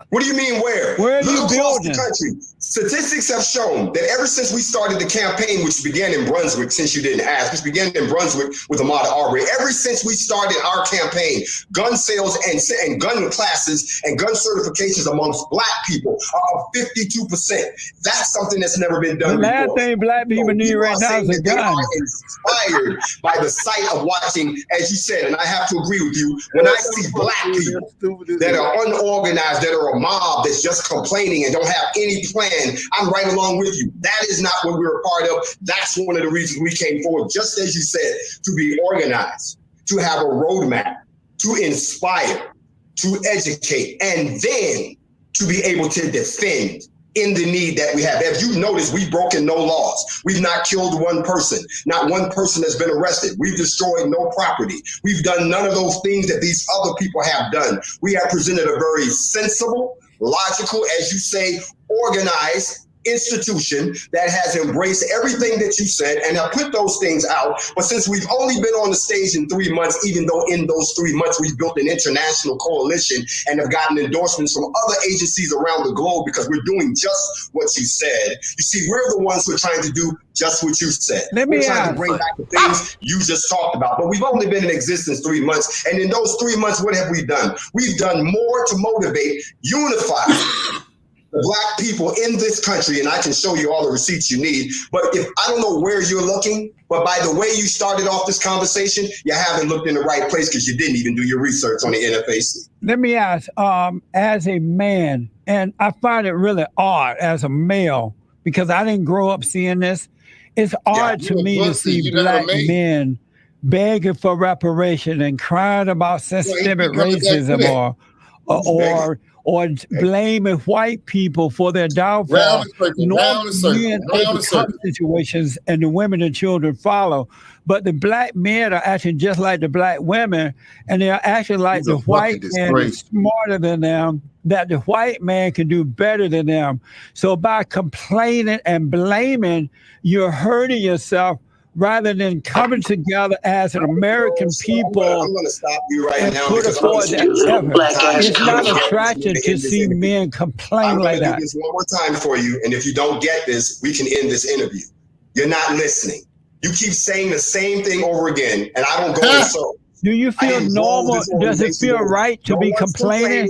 What do you mean where? Where are you building? The country. Statistics have shown that ever since we started the campaign, which began in Brunswick, since you didn't ask, which began in Brunswick with Ahmaud Arbery, ever since we started our campaign, gun sales and gun classes and gun certifications amongst Black people are up 52%. That's something that's never been done before. The last thing Black people need right now is a gun. They are inspired by the sight of watching, as you said, and I have to agree with you, when I see Black people that are unorganized, that are a mob that's just complaining and don't have any plan, I'm right along with you. That is not what we're a part of. That's one of the reasons we came forward, just as you said, to be organized, to have a roadmap, to inspire, to educate, and then to be able to defend in the need that we have. If you notice, we've broken no laws. We've not killed one person. Not one person has been arrested. We've destroyed no property. We've done none of those things that these other people have done. We have presented a very sensible, logical, as you say, organized institution that has embraced everything that you said and have put those things out. But since we've only been on the stage in 3 months, even though in those 3 months we've built an international coalition and have gotten endorsements from other agencies around the globe because we're doing just what you said. You see, we're the ones who are trying to do just what you said. We're trying to bring back the things you just talked about. But we've only been in existence 3 months. And in those 3 months, what have we done? We've done more to motivate, unify the Black people in this country, and I can show you all the receipts you need. But if I don't know where you're looking, but by the way you started off this conversation, you haven't looked in the right place because you didn't even do your research on the NFAC. Let me ask, as a man, and I find it really odd as a male, because I didn't grow up seeing this. It's odd to me to see Black men begging for reparation and crying about systemic racism or blaming white people for their downfall. Situations and the women and children follow. But the Black men are acting just like the Black women, and they're acting like the white man is smarter than them, that the white man can do better than them. So by complaining and blaming, you're hurting yourself rather than coming together as an American people. I'm going to stop you right now. Put forward that effort. It's not attractive to see men complain like that. I'm going to do this one more time for you, and if you don't get this, we can end this interview. You're not listening. You keep saying the same thing over again, and I don't go in circles. Do you feel normal? Does it feel right to be complaining?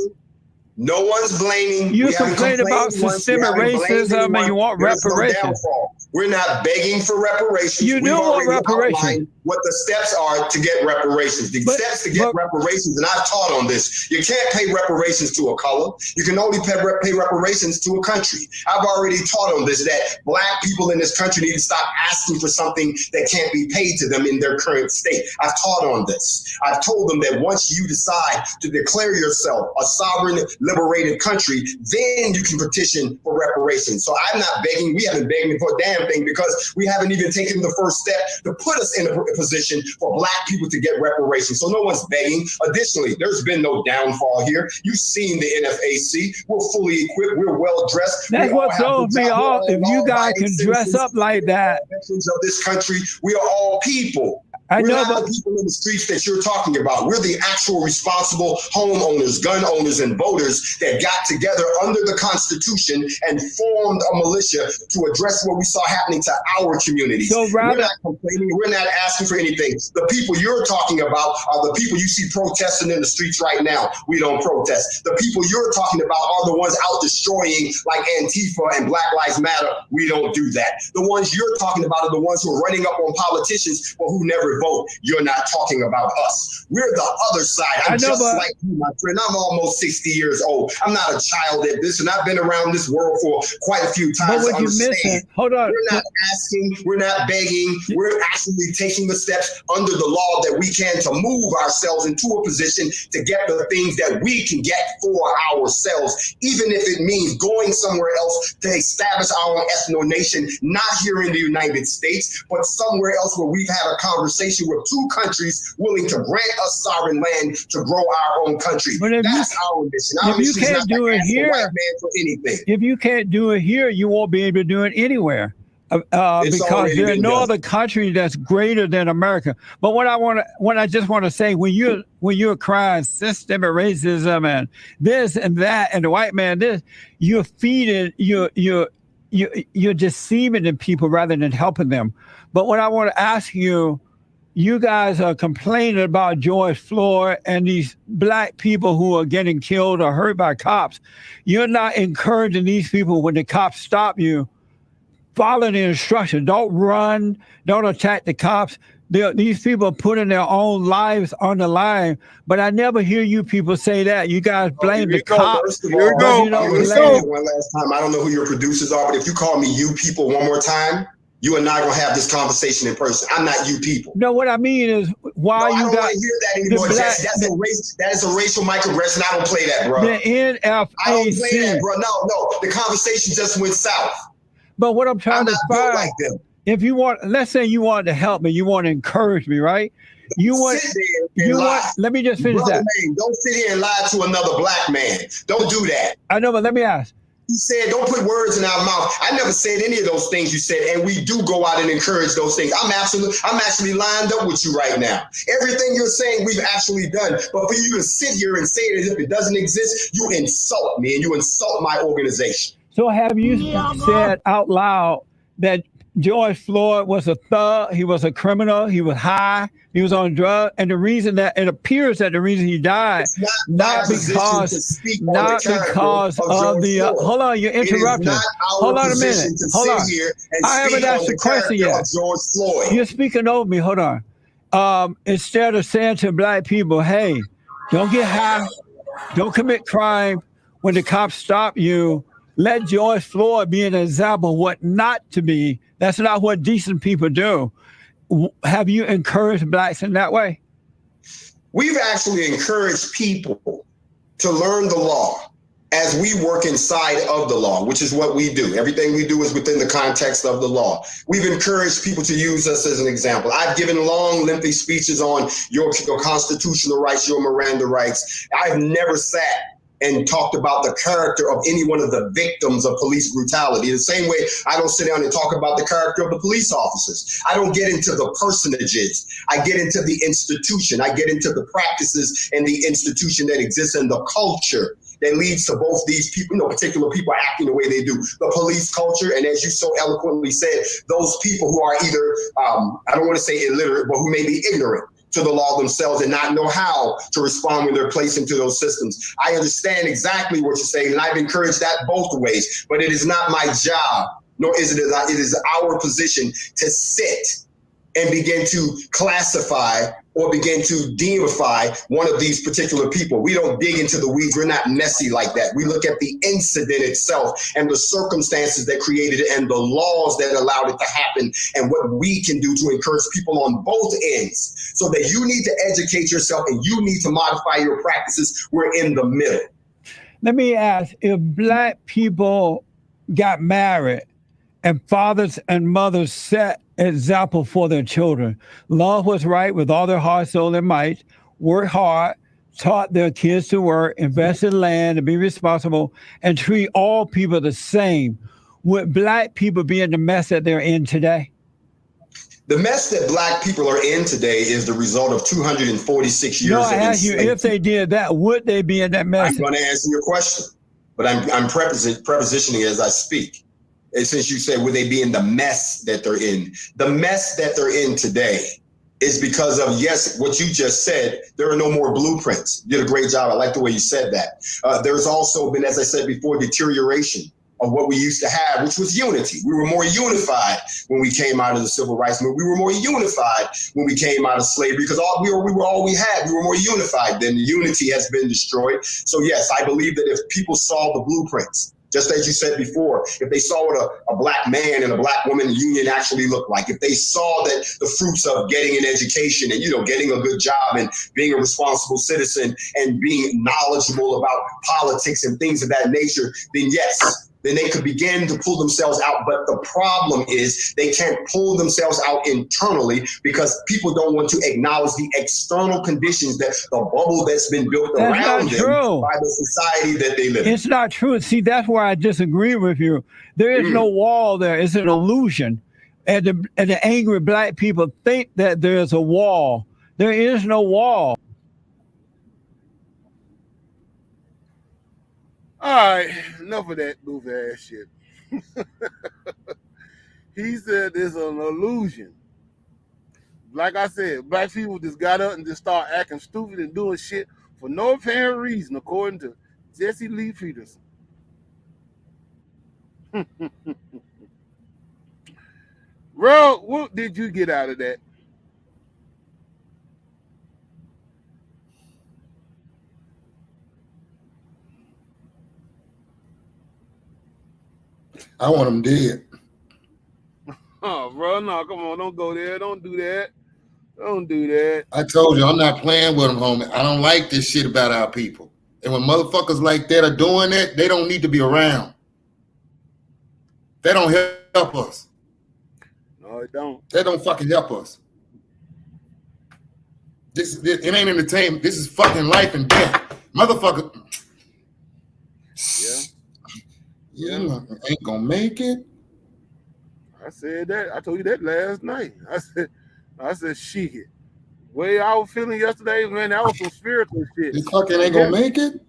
No one's blaming. You complain about systemic racism and you want reparations. We're not begging for reparations. You do want reparations. What the steps are to get reparations. The steps to get reparations, and I've taught on this, you can't pay reparations to a color. You can only pay reparations to a country. I've already taught on this, that Black people in this country need to stop asking for something that can't be paid to them in their current state. I've taught on this. I've told them that once you decide to declare yourself a sovereign, liberated country, then you can petition for reparations. So I'm not begging. We haven't begged for a damn thing because we haven't even taken the first step to put us in a position for Black people to get reparations. So no one's begging. Additionally, there's been no downfall here. You've seen the NFAC. We're fully equipped. We're well dressed. That's what throws me off. If you guys can dress up like that, of this country, we are all people. We're not the people in the streets that you're talking about. We're the actual responsible homeowners, gun owners, and voters that got together under the Constitution and formed a militia to address what we saw happening to our communities. So we're not complaining. We're not asking for anything. The people you're talking about are the people you see protesting in the streets right now. We don't protest. The people you're talking about are the ones out destroying, like Antifa and Black Lives Matter. We don't do that. The ones you're talking about are the ones who are running up on politicians but who never vote. You're not talking about us. We're the other side. I'm just like you, my friend. I'm almost 60 years old. I'm not a child at this, and I've been around this world for quite a few times. But what you're missing, hold on. We're not asking, we're not begging. We're actually taking the steps under the law that we can to move ourselves into a position to get the things that we can get for ourselves, even if it means going somewhere else to establish our own ethno nation, not here in the United States, but somewhere else where we've had a conversation with two countries willing to grant us sovereign land to grow our own country. But that's our mission. If you can't do it here, if you can't do it here, you won't be able to do it anywhere. Because there's no other country that's greater than America. But what I just want to say, when you're crying systemic racism and this and that and the white man this, you're feeding you're deceiving the people rather than helping them. But what I want to ask you, you guys are complaining about George Floyd and these black people who are getting killed or hurt by cops. You're not encouraging these people when the cops stop you. Follow the instructions. Don't run. Don't attack the cops. These people are putting their own lives on the line, but I never hear you people say that. You guys blame the cops. First of all, one last time. I don't know who your producers are, but if you call me you people one more time, you and I gonna have this conversation in person. I'm not you people. No, what I mean is why you got. I don't want to hear that anymore, Jesse. That is a racial microaggression. I don't play that, bro. The NFAC. I don't play that, bro. No. The conversation just went south. But what I'm trying to find, like them. If you want, let's say you want to help me, you want to encourage me, right? Let me just finish that. Man, don't sit here and lie to another black man. Don't do that. I know, but let me ask. You said, don't put words in our mouth. I never said any of those things you said, and we do go out and encourage those things. I'm actually lined up with you right now. Everything you're saying, we've actually done. But for you to sit here and say it as if it doesn't exist, you insult me and you insult my organization. So have you said out loud that George Floyd was a thug, he was a criminal, he was high, he was on drugs, and the reason that it appears that the reason he died, not because of the hold on, you're interrupting. Hold on a minute. Hold on. I haven't asked the question yet. George Floyd. You're speaking over me. Hold on. Instead of saying to black people, hey, don't get high, don't commit crime. When the cops stop you, let George Floyd be an example of what not to be. That's not what decent people do. Have you encouraged blacks in that way? We've actually encouraged people to learn the law as we work inside of the law, which is what we do. Everything we do is within the context of the law. We've encouraged people to use us as an example. I've given long, lengthy speeches on your constitutional rights, your Miranda rights. I've never sat and talked about the character of any one of the victims of police brutality. The same way I don't sit down and talk about the character of the police officers. I don't get into the personages. I get into the institution. I get into the practices and the institution that exists in the culture that leads to both these people, particular people acting the way they do. The police culture, and as you so eloquently said, those people who are either, I don't want to say illiterate, but who may be ignorant to the law themselves and not know how to respond when they're placed into those systems. I understand exactly what you're saying, and I've encouraged that both ways, but it is not my job, nor is it is our position to sit and begin to classify or begin to deify one of these particular people. We don't dig into the weeds. We're not messy like that. We look at the incident itself and the circumstances that created it and the laws that allowed it to happen and what we can do to encourage people on both ends so that you need to educate yourself and you need to modify your practices. We're in the middle. Let me ask, if black people got married and fathers and mothers set example for their children, love what's right with all their heart, soul, and might, work hard, taught their kids to work, invest in land, and be responsible, and treat all people the same, would black people be in the mess that they're in today? The mess that black people are in today is the result of 246 years of enslavement. I ask you, if they did that, would they be in that mess? I'm going to answer your question, but I'm prepositioning as I speak. And since you said, would they be in the mess that they're in? The mess that they're in today is because of, yes, what you just said, there are no more blueprints. You did a great job. I like the way you said that. There's also been, as I said before, deterioration of what we used to have, which was unity. We were more unified when we came out of the civil rights movement. We were more unified when we came out of slavery because we were all we had. We were more unified. Then the unity has been destroyed. So yes, I believe that if people saw the blueprints, just as you said before, if they saw what a black man and a black woman union actually looked like, if they saw that the fruits of getting an education and, getting a good job and being a responsible citizen and being knowledgeable about politics and things of that nature, then yes, then they could begin to pull themselves out. But the problem is they can't pull themselves out internally because people don't want to acknowledge the external conditions, that the bubble that's been built around them by the society that they live in. It's not true. See, that's where I disagree with you. There is no wall there. It's an illusion. And the angry black people think that there's a wall. There is no wall. All right, enough of that goofy ass shit. He said it's an illusion. Like I said, black people just got up and just start acting stupid and doing shit for no apparent reason, according to Jesse Lee Peterson. Bro, what did you get out of that? I want him dead. Oh, bro, no, come on, don't go there. Don't do that. Don't do that. I told you, I'm not playing with them, homie. I don't like this shit about our people. And when motherfuckers like that are doing that, they don't need to be around. They don't help us. No, it don't. They don't fucking help us. This it ain't entertainment. This is fucking life and death. Motherfucker. Yeah. You ain't gonna make it. I said that. I told you that last night. I said shit. Way I was feeling yesterday, man, that was some spiritual shit. This fucking ain't gonna make it.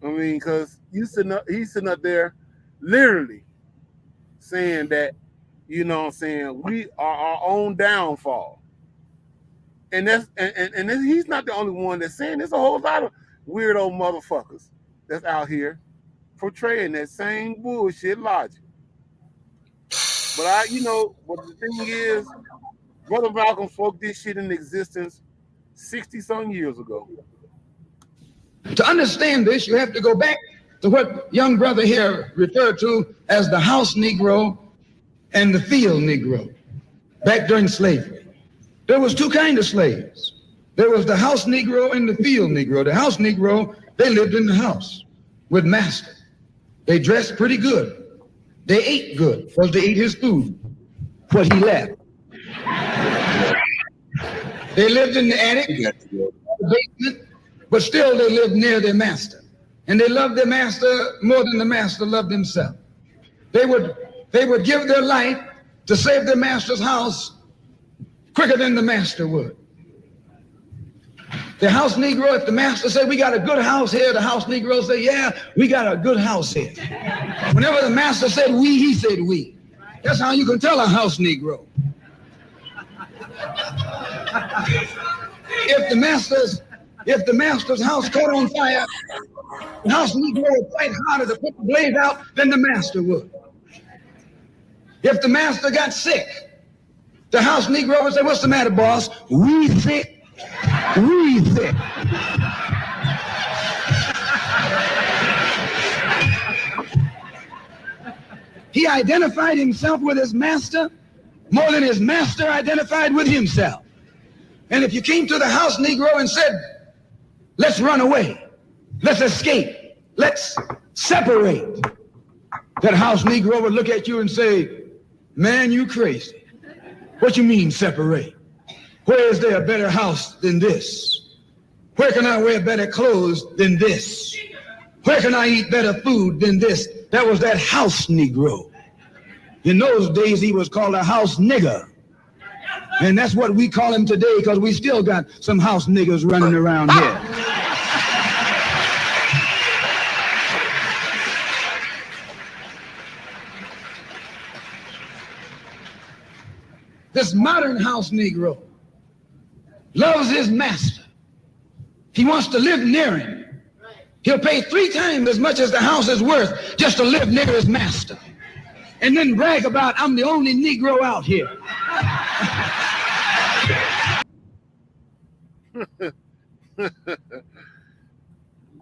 I mean, because he's sitting up there literally saying that, you know what I'm saying, we are our own downfall. And that's and he's not the only one that's saying. There's a whole lot of weirdo motherfuckers that's out here portraying that same bullshit logic. But but the thing is, Brother Malcolm spoke this shit in existence 60-some years ago. To understand this, you have to go back to what young brother here referred to as the house Negro and the field Negro back during slavery. There was two kinds of slaves. There was the house Negro and the field Negro. The house Negro, they lived in the house with master. They dressed pretty good. They ate good because they ate his food, what he left. They lived in the attic, the basement, but still they lived near their master. And they loved their master more than the master loved himself. They would give their life to save their master's house quicker than the master would. The house Negro, if the master said, we got a good house here, the house Negro say, yeah, we got a good house here. Whenever the master said we, he said we. That's how you can tell a house Negro. If the master's house caught on fire, the house Negro would fight harder to put the blaze out than the master would. If the master got sick, the house Negro would say, what's the matter, boss? We sick. We sick. He identified himself with his master more than his master identified with himself. And if you came to the house Negro and said, let's run away, let's escape, let's separate, that house Negro would look at you and say, man, you crazy. What you mean separate? Where is there a better house than this? Where can I wear better clothes than this? Where can I eat better food than this? That was that house Negro. In those days, he was called a house nigger. And that's what we call him today because we still got some house niggers running around here. This modern house Negro loves his master. He wants to live near him. He'll pay 3 times as much as the house is worth just to live near his master. And then brag about, I'm the only Negro out here.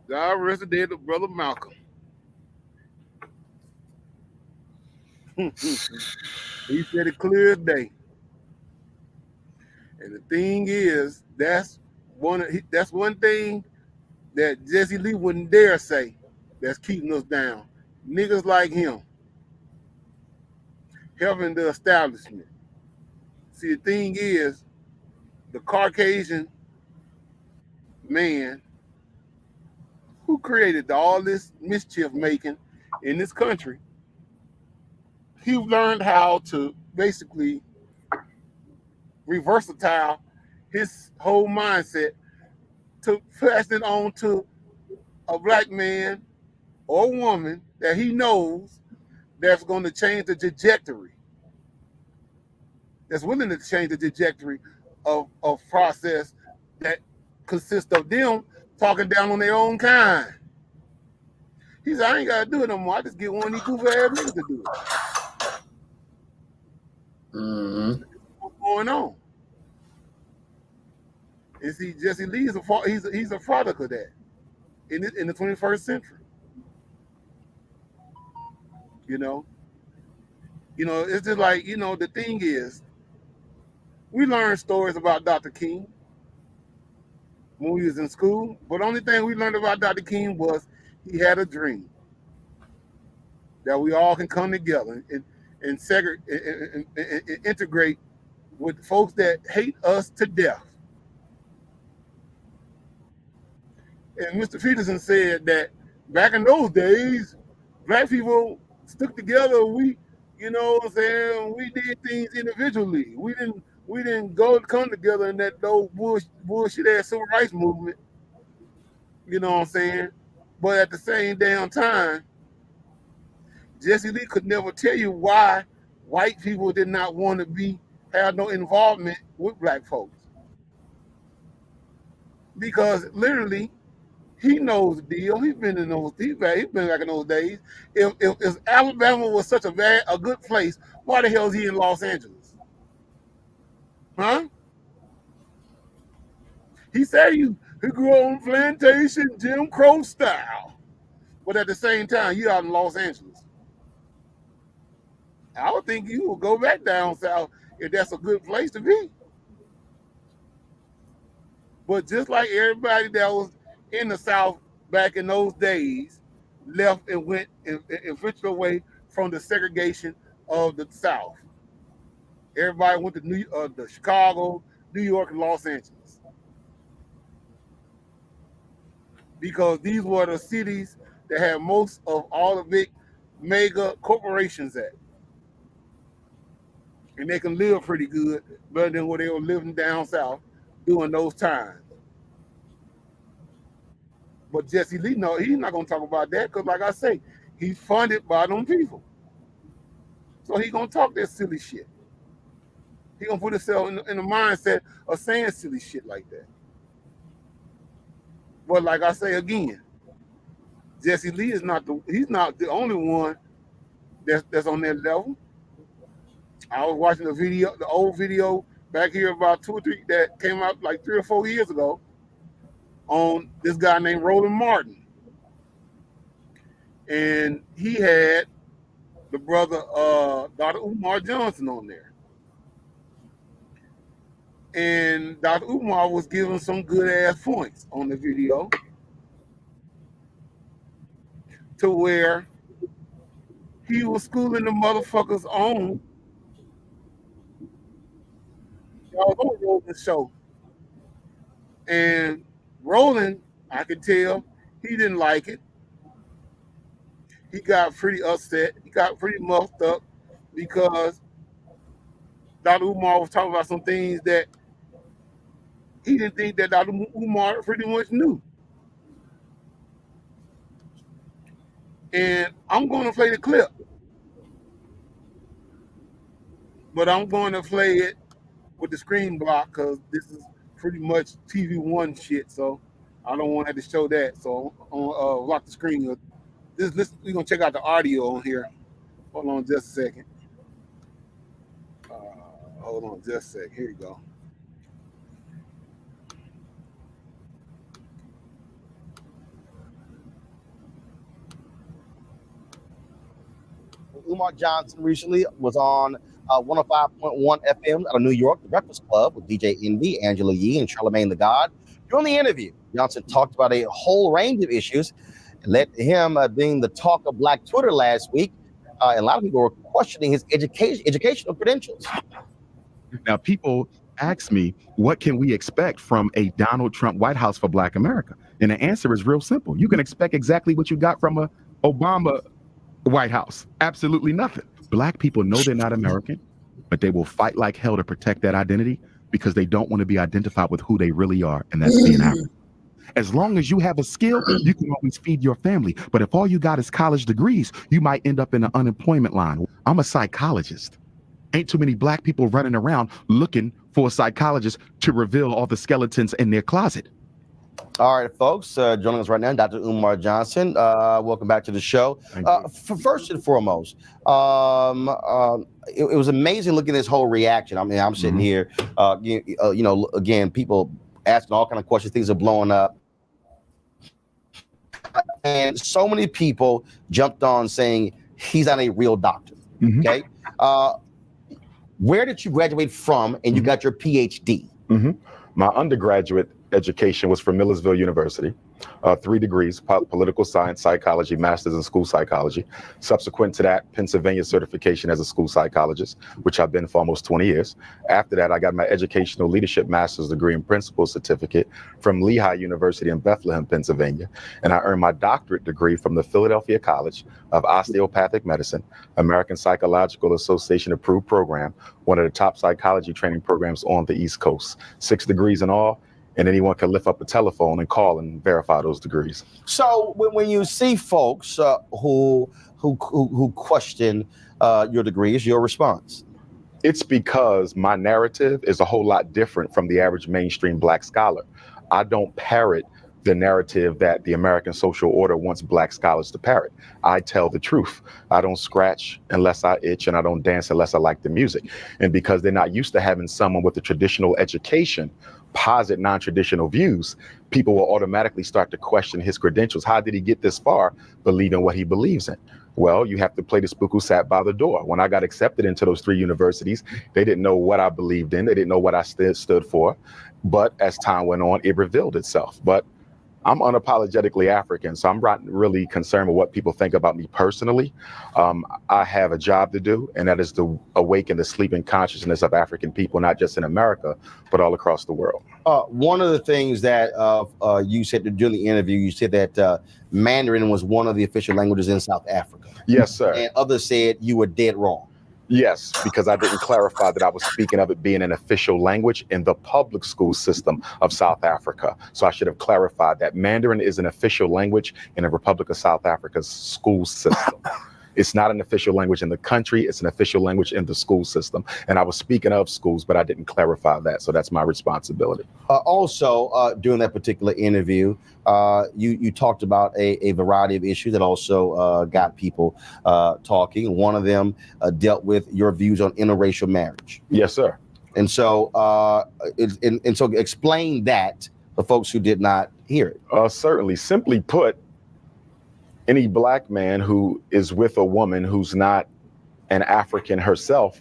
God rest his dead, Brother Malcolm. He said it clear as day. And the thing is, that's one thing that Jesse Lee wouldn't dare say that's keeping us down. Niggas like him helping the establishment. See, the thing is, the Caucasian man who created all this mischief making in this country, he learned how to basically reversatile his whole mindset to pass it on to a black man or woman that he knows that's going to change the trajectory, that's willing to change the trajectory of process that consists of them talking down on their own kind. He said, I ain't got to do it no more. I just get one of these goofy ass niggas to do it. Mm-hmm. What's going on? And see, Jesse Lee is he's a product of that in the 21st century. You know, it's just like, the thing is, we learned stories about Dr. King when we was in school, but the only thing we learned about Dr. King was he had a dream that we all can come together and integrate with folks that hate us to death. And Mr. Peterson said that back in those days, black people stuck together. We, you know what I'm saying, we did things individually. We didn't come together in that those bullshit ass civil rights movement. You know what I'm saying? But at the same damn time, Jesse Lee could never tell you why white people did not want to have no involvement with black folks. Because literally, he knows the deal. He's been back in those days. If Alabama was such a good place, why the hell is he in Los Angeles? Huh? He said he grew up on plantation, Jim Crow style. But at the same time, you out in Los Angeles. I would think you will go back down south if that's a good place to be. But just like everybody that was in the South back in those days left and went and ventured away from the segregation of the South. Everybody went to Chicago, New York, and Los Angeles. Because these were the cities that had most of all the big mega corporations at. And they can live pretty good, better than what they were living down south during those times. But Jesse Lee, no, he's not going to talk about that because, like I say, he's funded by them people. So he's going to talk that silly shit. He's going to put himself in the mindset of saying silly shit like that. But like I say again, Jesse Lee is not the only one that's on that level. I was watching the old video back here about 2 or 3 that came out like 3 or 4 years ago on this guy named Roland Martin. And he had the brother Dr. Umar Johnson on there. And Dr. Umar was giving some good ass points on the video to where he was schooling the motherfuckers on. Y'all on Roland's show. And Roland, I could tell, he didn't like it. He got pretty upset. He got pretty muffed up because Dr. Umar was talking about some things that he didn't think that Dr. Umar pretty much knew. And I'm going to play the clip. But I'm going to play it with the screen block because this is pretty much TV One shit, so I don't want to have to show that. So I'm gonna lock the screen. We're gonna check out the audio on here. Hold on just a second. Hold on just a sec. Here you go. Umar Johnson recently was on 105.1 FM out of New York, The Breakfast Club with DJ Envy, Angela Yee, and Charlamagne the God. During the interview, Johnson talked about a whole range of issues and led to him being the talk of Black Twitter last week. And a lot of people were questioning his educational credentials. Now, people ask me, what can we expect from a Donald Trump White House for Black America? And the answer is real simple. You can expect exactly what you got from a Obama White House. Absolutely nothing. Black people know they're not American, but they will fight like hell to protect that identity because they don't want to be identified with who they really are, and that's being African. As long as you have a skill, you can always feed your family. But if all you got is college degrees, you might end up in the unemployment line. I'm a psychologist. Ain't too many black people running around looking for a psychologist to reveal all the skeletons in their closet. All right, folks, joining us right now, Dr. Umar Johnson. Welcome back to the show. First and foremost, it was amazing looking at this whole reaction. I mean, I'm sitting here, again, people asking all kind of questions, things are blowing up. And so many people jumped on saying he's not a real doctor, okay? Where did you graduate from and you got your PhD? My undergraduate education was from Millersville University, 3 degrees, political science, psychology, master's in school psychology. Subsequent to that, Pennsylvania certification as a school psychologist, which I've been for almost 20 years. After that, I got my educational leadership master's degree and principal certificate from Lehigh University in Bethlehem, Pennsylvania. And I earned my doctorate degree from the Philadelphia College of Osteopathic Medicine, American Psychological Association approved program, one of the top psychology training programs on the East Coast. 6 degrees in all. And anyone can lift up a telephone and call and verify those degrees. So when you see folks who question your degrees, your response? It's because my narrative is a whole lot different from the average mainstream black scholar. I don't parrot the narrative that the American social order wants black scholars to parrot. I tell the truth. I don't scratch unless I itch, and I don't dance unless I like the music. And because they're not used to having someone with a traditional education posit non-traditional views, people will automatically start to question his credentials. How did he get this far believing what he believes in? Well, you have to play the spook who sat by the door. When I got accepted into those 3 universities, they didn't know what I believed in. They didn't know what I stood for. But as time went on, it revealed itself. But I'm unapologetically African, so I'm not really concerned with what people think about me personally. I have a job to do, and that is to awaken the sleeping consciousness of African people, not just in America, but all across the world. One of the things that you said during the interview, you said that Mandarin was one of the official languages in South Africa. Yes, sir. And others said you were dead wrong. Yes, because I didn't clarify that I was speaking of it being an official language in the public school system of South Africa. So I should have clarified that Mandarin is an official language in the Republic of South Africa's school system. It's not an official language in the country. It's an official language in the school system. And I was speaking of schools, but I didn't clarify that. So that's my responsibility. Also, during that particular interview, you talked about a variety of issues that also got people talking. One of them dealt with your views on interracial marriage. Yes, sir. And so, so explain that for folks who did not hear it. Certainly. Simply put, any black man who is with a woman who's not an African herself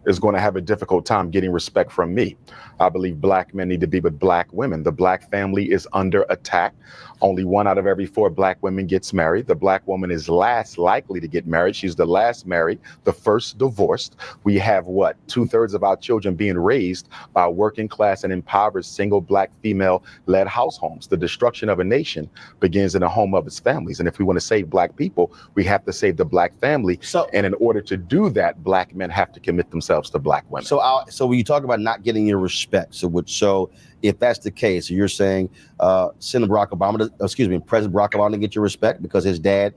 is going to have a difficult time getting respect from me. I believe black men need to be with black women. The black family is under attack. Only 1 out of every 4 black women gets married. The black woman is last likely to get married. She's the last married, the first divorced. We have 2/3 of our children being raised by working class and impoverished single black female led house homes. The destruction of a nation begins in the home of its families. And if we want to save black people, we have to save the black family. And in order to do that, black men have to commit themselves to black women. So when you talk about not getting your respect, so if that's the case, you're saying President Barack Obama to get your respect because his dad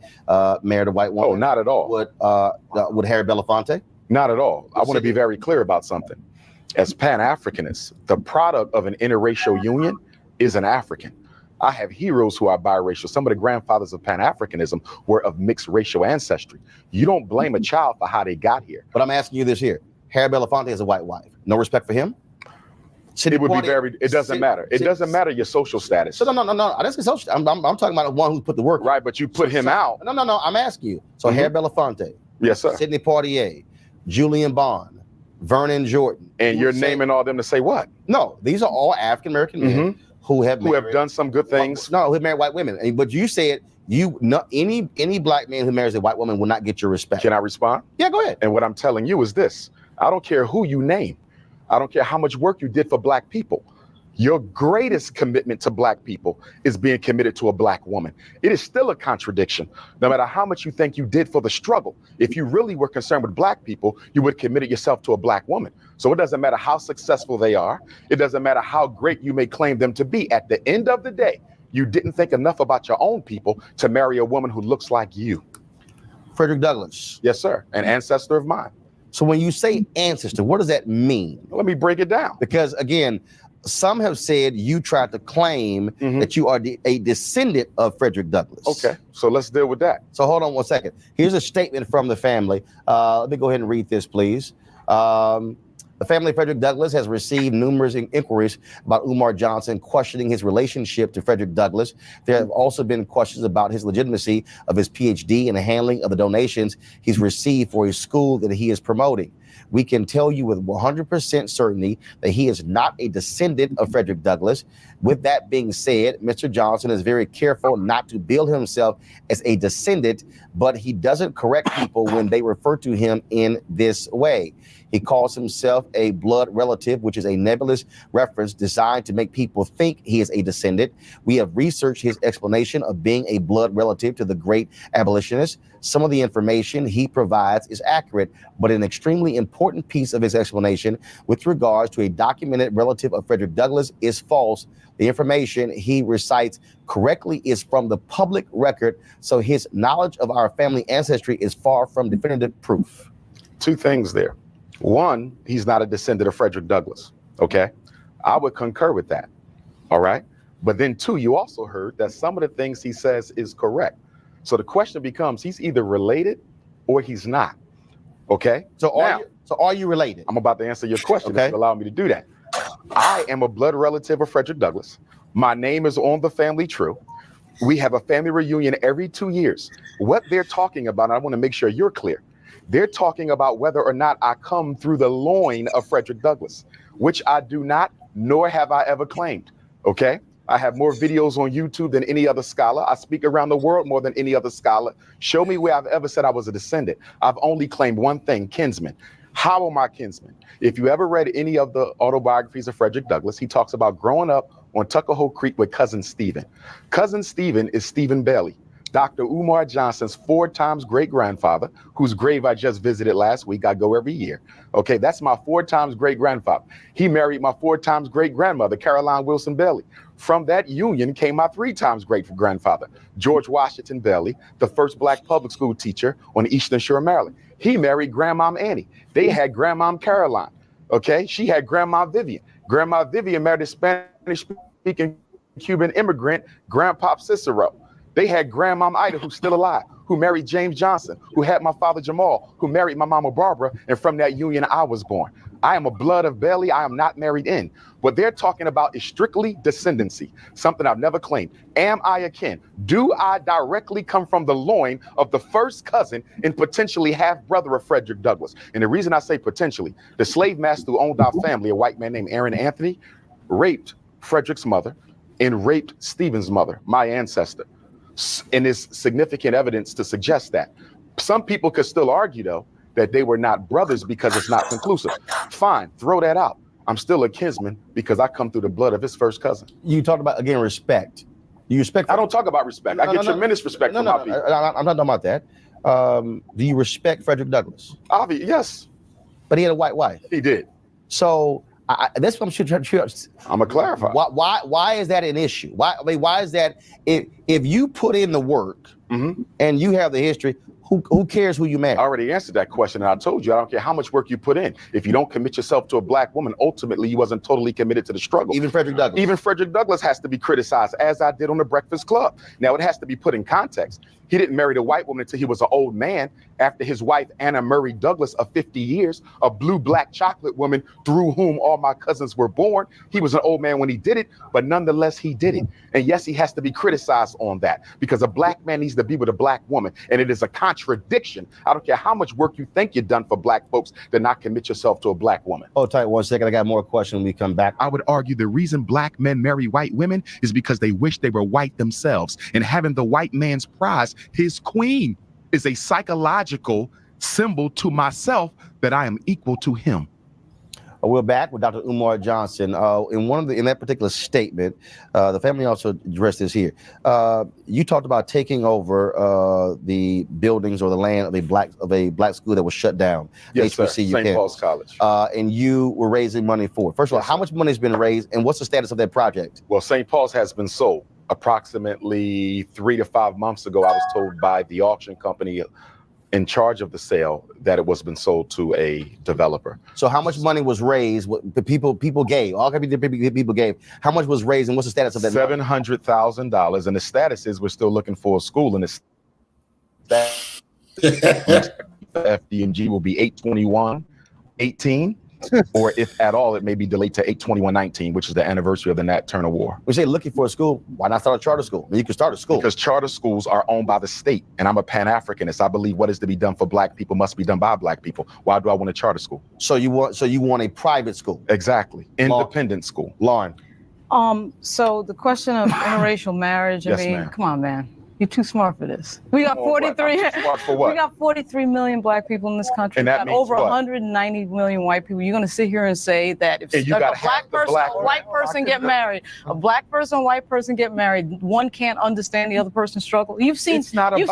married a white woman? Oh, not at all. Would Harry Belafonte? Not at all. I want to be very clear about something. As Pan-Africanists, the product of an interracial union is an African. I have heroes who are biracial. Some of the grandfathers of Pan-Africanism were of mixed racial ancestry. You don't blame a child for how they got here. But I'm asking you this here. Harry Belafonte has a white wife. No respect for him? It would be it doesn't matter. It doesn't matter your social status. So no. That's social. I'm talking about the one who put the work. Right, but you put him out. No. I'm asking you. So Harry Belafonte. Yes, sir. Sidney Poitier, Julian Bond, Vernon Jordan. And you're naming all them to say what? No, these are all African American men who have done some good things. No, who have married white women. But you said any black man who marries a white woman will not get your respect. Can I respond? Yeah, go ahead. And what I'm telling you is this. I don't care who you name. I don't care how much work you did for black people. Your greatest commitment to black people is being committed to a black woman. It is still a contradiction. No matter how much you think you did for the struggle, if you really were concerned with black people, you would have committed yourself to a black woman. So it doesn't matter how successful they are. It doesn't matter how great you may claim them to be. At the end of the day, You didn't think enough about your own people to marry a woman who looks like you. Frederick Douglass. Yes, sir. An ancestor of mine. So when you say ancestor, what does that mean? Let me break it down. Because again, some have said you tried to claim that you are a descendant of Frederick Douglass. Okay, so let's deal with that. So hold on one second. Here's a statement from the family. Let me go ahead and read this, please. The family of Frederick Douglass has received numerous inquiries about Umar Johnson, questioning his relationship to Frederick Douglass. There have also been questions about his legitimacy of his PhD and the handling of the donations he's received for his school that he is promoting. We can tell you with 100% certainty that he is not a descendant of Frederick Douglass. With that being said, Mr. Johnson is very careful not to bill himself as a descendant, but he doesn't correct people when they refer to him in this way. He calls himself a blood relative, which is a nebulous reference designed to make people think he is a descendant. We have researched his explanation of being a blood relative to the great abolitionist. Some of the information he provides is accurate, but an extremely important piece of his explanation with regards to a documented relative of Frederick Douglass is false. The information he recites correctly is from the public record, so his knowledge of our family ancestry is far from definitive proof. Two things there. One, he's not a descendant of Frederick Douglass. Okay, I would concur with that. All right. But then two, you also heard that some of the things he says is correct. So the question becomes, he's either related or he's not. Okay. So are you related? I'm about to answer your question. Okay. If you allow me to do that. I am a blood relative of Frederick Douglass. My name is on the family tree. We have a family reunion every 2 years. What they're talking about, and I want to make sure you're clear. They're talking about whether or not I come through the loin of Frederick Douglass, which I do not, nor have I ever claimed. Okay. I have more videos on YouTube than any other scholar. I speak around the world more than any other scholar. Show me where I've ever said I was a descendant. I've only claimed one thing, kinsman. How am I kinsman? If you ever read any of the autobiographies of Frederick Douglass, he talks about growing up on Tuckahoe Creek with Cousin Stephen. Cousin Stephen is Stephen Bailey, Dr. Umar Johnson's 4 times great-grandfather, whose grave I just visited last week. I go every year. Okay, that's my 4 times great-grandfather. He married my 4 times great-grandmother, Caroline Wilson Bailey. From that union came my 3 times great-grandfather, George Washington Bailey, the first black public school teacher on the Eastern Shore of Maryland. He married Grandmom Annie. They had Grandmom Caroline. Okay, she had Grandma Vivian. Grandma Vivian married a Spanish-speaking Cuban immigrant, Grandpop Cicero. They had Grandmom Ida, who's still alive, who married James Johnson, who had my father Jamal, who married my mama Barbara, and from that union I was born. I am a blood of Bailey. I am not married in. What they're talking about is strictly descendancy, something I've never claimed. Am I a kin? Do I directly come from the loin of the first cousin and potentially half-brother of Frederick Douglass? And the reason I say potentially, the slave master who owned our family, a white man named Aaron Anthony, raped Frederick's mother and raped Stephen's mother, my ancestor. And there's significant evidence to suggest that. Some people could still argue, though, that they were not brothers because it's not conclusive. Fine, throw that out. I'm still a kinsman because I come through the blood of his first cousin. You talked about, again, respect. You respect? I don't talk about respect. I get tremendous respect from my people. I'm not talking about that. Do you respect Frederick Douglass? Yes. But he had a white wife. He did. So that's what I'm sure. I'm gonna clarify. Why is that an issue? Why is that? If you put in the work and you have the history, who cares who you marry? I already answered that question, and I told you I don't care how much work you put in. If you don't commit yourself to a black woman, ultimately you wasn't totally committed to the struggle. Even Frederick Douglass. Even Frederick Douglass has to be criticized, as I did on the Breakfast Club. Now it has to be put in context. He didn't marry the white woman until he was an old man, after his wife, Anna Murray Douglass, of 50 years, a blue-black chocolate woman through whom all my cousins were born. He was an old man when he did it, but nonetheless, he did it. And yes, he has to be criticized on that, because a black man needs to be with a black woman, and it is a contradiction. I don't care how much work you think you've done for black folks to not commit yourself to a black woman. Hold tight 1 second. I got more questions when we come back. I would argue the reason black men marry white women is because they wish they were white themselves, and having the white man's prize, his queen, is a psychological symbol to myself that I am equal to him. We're back with Dr. Umar Johnson. In that particular statement, the family also addressed this here. You talked about taking over the buildings or the land of a black school that was shut down. Yes, sir. St. Paul's College. And you were raising money for it. First of all, how much money has been raised, and what's the status of that project? Well, St. Paul's has been sold. approximately 3 to 5 months ago, I was told by the auction company in charge of the sale that it was been sold to a developer. So how much money was raised? What the people gave? All kinds of people gave. How much was raised, and what's the status of that? $700,000, and the status is we're still looking for a school, and the FDNG will be 8/21/18, or if at all, it may be delayed to 8/21/19, which is the anniversary of the Nat Turner War. We say looking for a school. Why not start a charter school? You can start a school. Because charter schools are owned by the state, and I'm a Pan-Africanist. I believe what is to be done for Black people must be done by Black people. Why do I want a charter school? So you want a private school? Exactly, independent school. Lauren. So the question of interracial marriage, Yes, I mean, ma'am. come on, man. You're too smart for this. We got 43. Smart for what? We got 43 million Black people in this country. And We that got means over what? 190 million white people. You're going to sit here and say that if And you a gotta Black have the person, Black a white person get married, a Black person, white person get married, one can't understand the other person's struggle. You've seen about Tim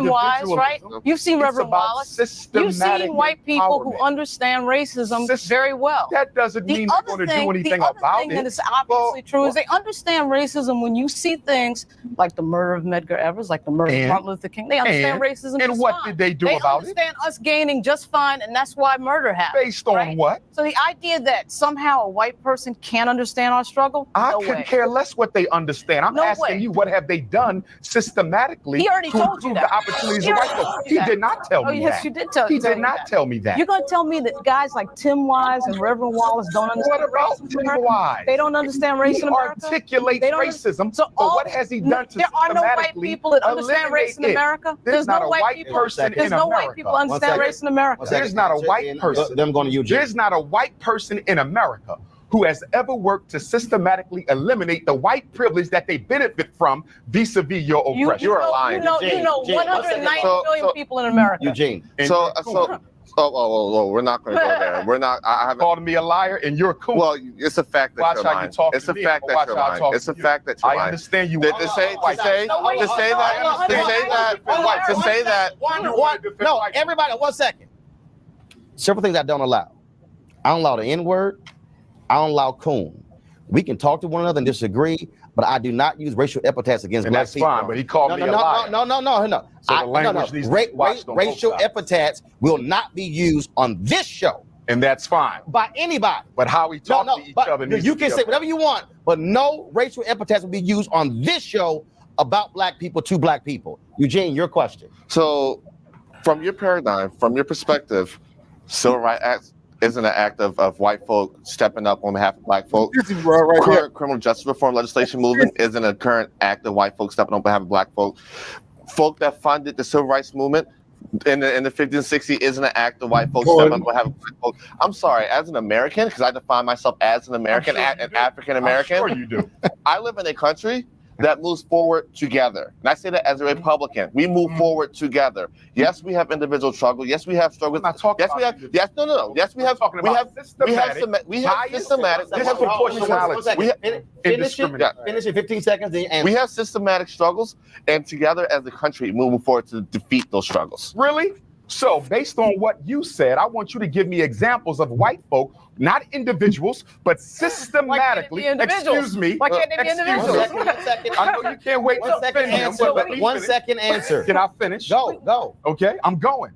Wise, right? individualism. You've seen It's Reverend about Wallace. You've systematic seen white people who empowerment. understand racism very well. That doesn't mean they're going to do anything the other about thing it. that is obviously true is they understand racism when you see things like the murder of Medgar Evers, like the murder of And- Martin Luther King. They understand racism And just what fine. did they do They about it? understand us gaining just fine, and that's why murder happened. Based on what? So the idea that somehow a white person can't understand our struggle, I no could way. care less what they understand. I'm No asking way. you, what have they done systematically He already to told you improve that. the opportunities He of already white folks? told you He that. did not tell Oh, me yes, that. you did tell He tell did me not that. tell me that. You're going to tell me that guys like Tim Wise and Reverend Wallace don't understand What about racism in Tim America? Wise? They don't understand race He in America? articulates They don't- racism, So but all- what has he done to There are no white systematically people that understand race in eliminate it? America. There's not no a white white people. person There's in no America. white people that understand race in America. There's not a white person. Them going to Eugene. There's not a white person in America who has ever worked to systematically eliminate the white privilege that they benefit from vis-a-vis your oppression. You are lying. You know Eugene, 190 So- million so- people in America. Eugene. And So, you're so, cool. oh, we're not going to go there. We're not. I haven't. Calling me a liar, and you're cool. Well, it's a fact that Watch you're how you lying. talk It's to a me, fact or that watch you're how I lying. talk It's to a you. fact that you're I lying. understand you. To say that, No, everybody, 1 second. Several things I don't allow. I don't allow the N-word. I don't allow coon. We can talk to one another and disagree, but I do not use racial epithets against And Black that's people. fine, but he called me a liar. No. So the language needs to be watched on both Racial sides. epithets will not be used on this show And that's fine. by anybody. But how we talk to each other needs you to can be say up. whatever you want, but no racial epithets will be used on this show about Black people to Black people. Eugene, your question. So, from your paradigm, from your perspective, Civil Rights Act isn't an act of white folk stepping up on behalf of Black folk. This is right here. Current criminal justice reform legislation movement isn't a current act of white folk stepping on behalf of Black folk. Folk that funded the civil rights movement in the 50s and 60s isn't an act of white folks stepping on behalf of Black folk. I'm sorry, as an American, because I define myself as an American, an African American. I'm sure you do. I live in a country that moves forward together. And I say that as a Republican. We move forward together. Yes, we have individual struggle. Yes, we have struggles. I'm not talking Yes, we about have. you. Yes, no. Yes, we have. talking We about have. systematic We have bias, systematic. disproportionality, We have- indiscriminate. Finish in 15 seconds, then answer. We have systematic struggles, and together as a country, moving forward to defeat those struggles. Really? So, based on what you said, I want you to give me examples of white folk, not individuals, but systematically. Excuse me. Why can't they be Excuse individuals? me. 1 second. I know you can't wait to 1 second defend him, answer. but let me 1 finish. second answer. Can I finish? Go. Okay, I'm going.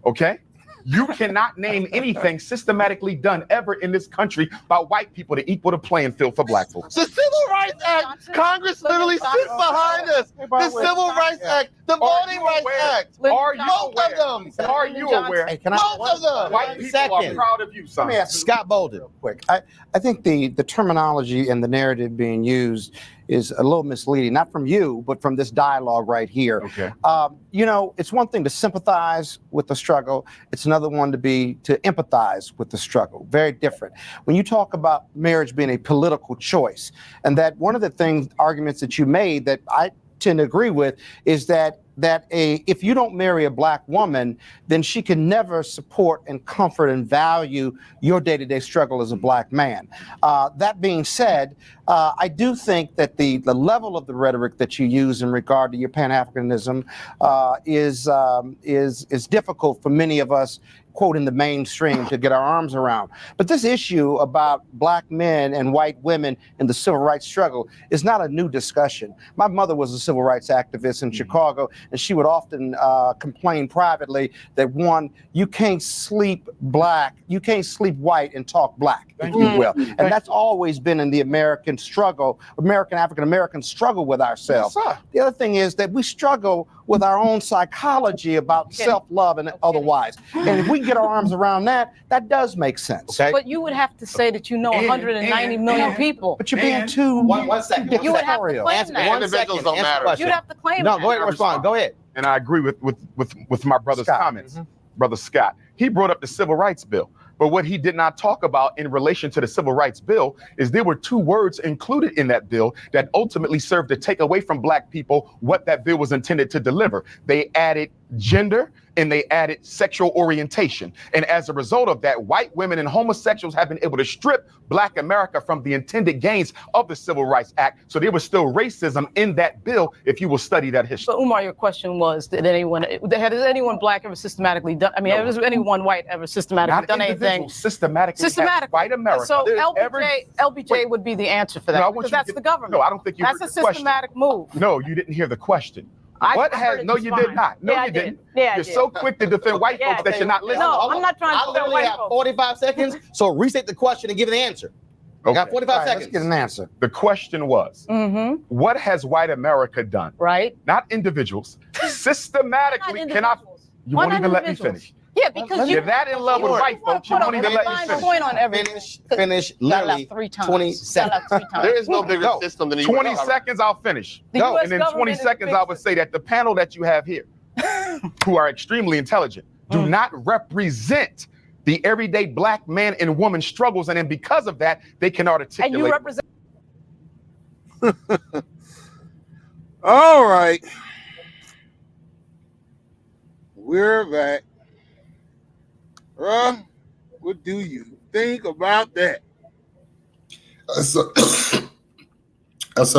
Okay? You cannot name anything systematically done ever in this country by white people to equal the playing field for Black folks. The Civil Rights Act, Congress literally sits behind us. The Civil Rights Act, the Voting Rights Act. Are you Both aware? of them. Are you aware? Hey, can I? Both of them. White people are Second. proud of you, son. Scott Bolden. Quick. I think the terminology and the narrative being used is a little misleading, not from you, but from this dialogue right here. Okay. It's one thing to sympathize with the struggle. It's another one to empathize with the struggle. Very different. When you talk about marriage being a political choice, and that one of the arguments that you made that I tend to agree with is that if you don't marry a Black woman, then she can never support and comfort and value your day-to-day struggle as a Black man. That being said, I do think that the level of the rhetoric that you use in regard to your Pan-Africanism is difficult for many of us quote, in the mainstream to get our arms around. But this issue about black men and white women in the civil rights struggle is not a new discussion. My mother was a civil rights activist in Chicago, and she would often complain privately that, one, you can't sleep black, you can't sleep white and talk black, if you will. And that's always been in the American struggle, African-American struggle with ourselves. Yes, the other thing is that we struggle with our own psychology about self-love and otherwise. And if we get our arms around that, that does make sense. But you would have to say that you know 190 million people. But you're being too one second. You would have to dictatorial. claim that. Individuals don't matter. You'd have to claim No, that. go ahead and respond. Go ahead. And I agree with my brother's Scott. comments. Brother Scott, he brought up the civil rights bill. But what he did not talk about in relation to the civil rights bill is there were two words included in that bill that ultimately served to take away from black people what that bill was intended to deliver. They added gender and they added sexual orientation. And as a result of that, white women and homosexuals have been able to strip black America from the intended gains of the Civil Rights Act. So there was still racism in that bill if you will study that history. But Umar, your question was, has anyone black ever systematically done, has anyone white ever systematically done anything? Systematically. White America. So LBJ would be the answer for that, because that's the government. No, I don't think you That's heard a the question. systematic move. No, you didn't hear the question. No, you did not. No, you didn't. Yeah, You're so quick to defend white folks that you're not listening. No, I'm not trying to I defend literally white have folks. 45 seconds, so restate the question and give an answer. I got 45 All right, seconds. let's get an answer. The question was, what has white America done? Right. Not individuals. Systematically, you won't even let me finish. Yeah, because You're that in love with white folks, you won't even let me finish. Point on every Finish literally 20 seconds. There is no bigger system than the 20 US. seconds, I'll finish. The US And in 20 government is seconds, I would say that the panel that you have here, who are extremely intelligent, do not represent the everyday black man and woman struggles. And then because of that, they can articulate. And you represent. All right. We're back. What do you think about that? I saw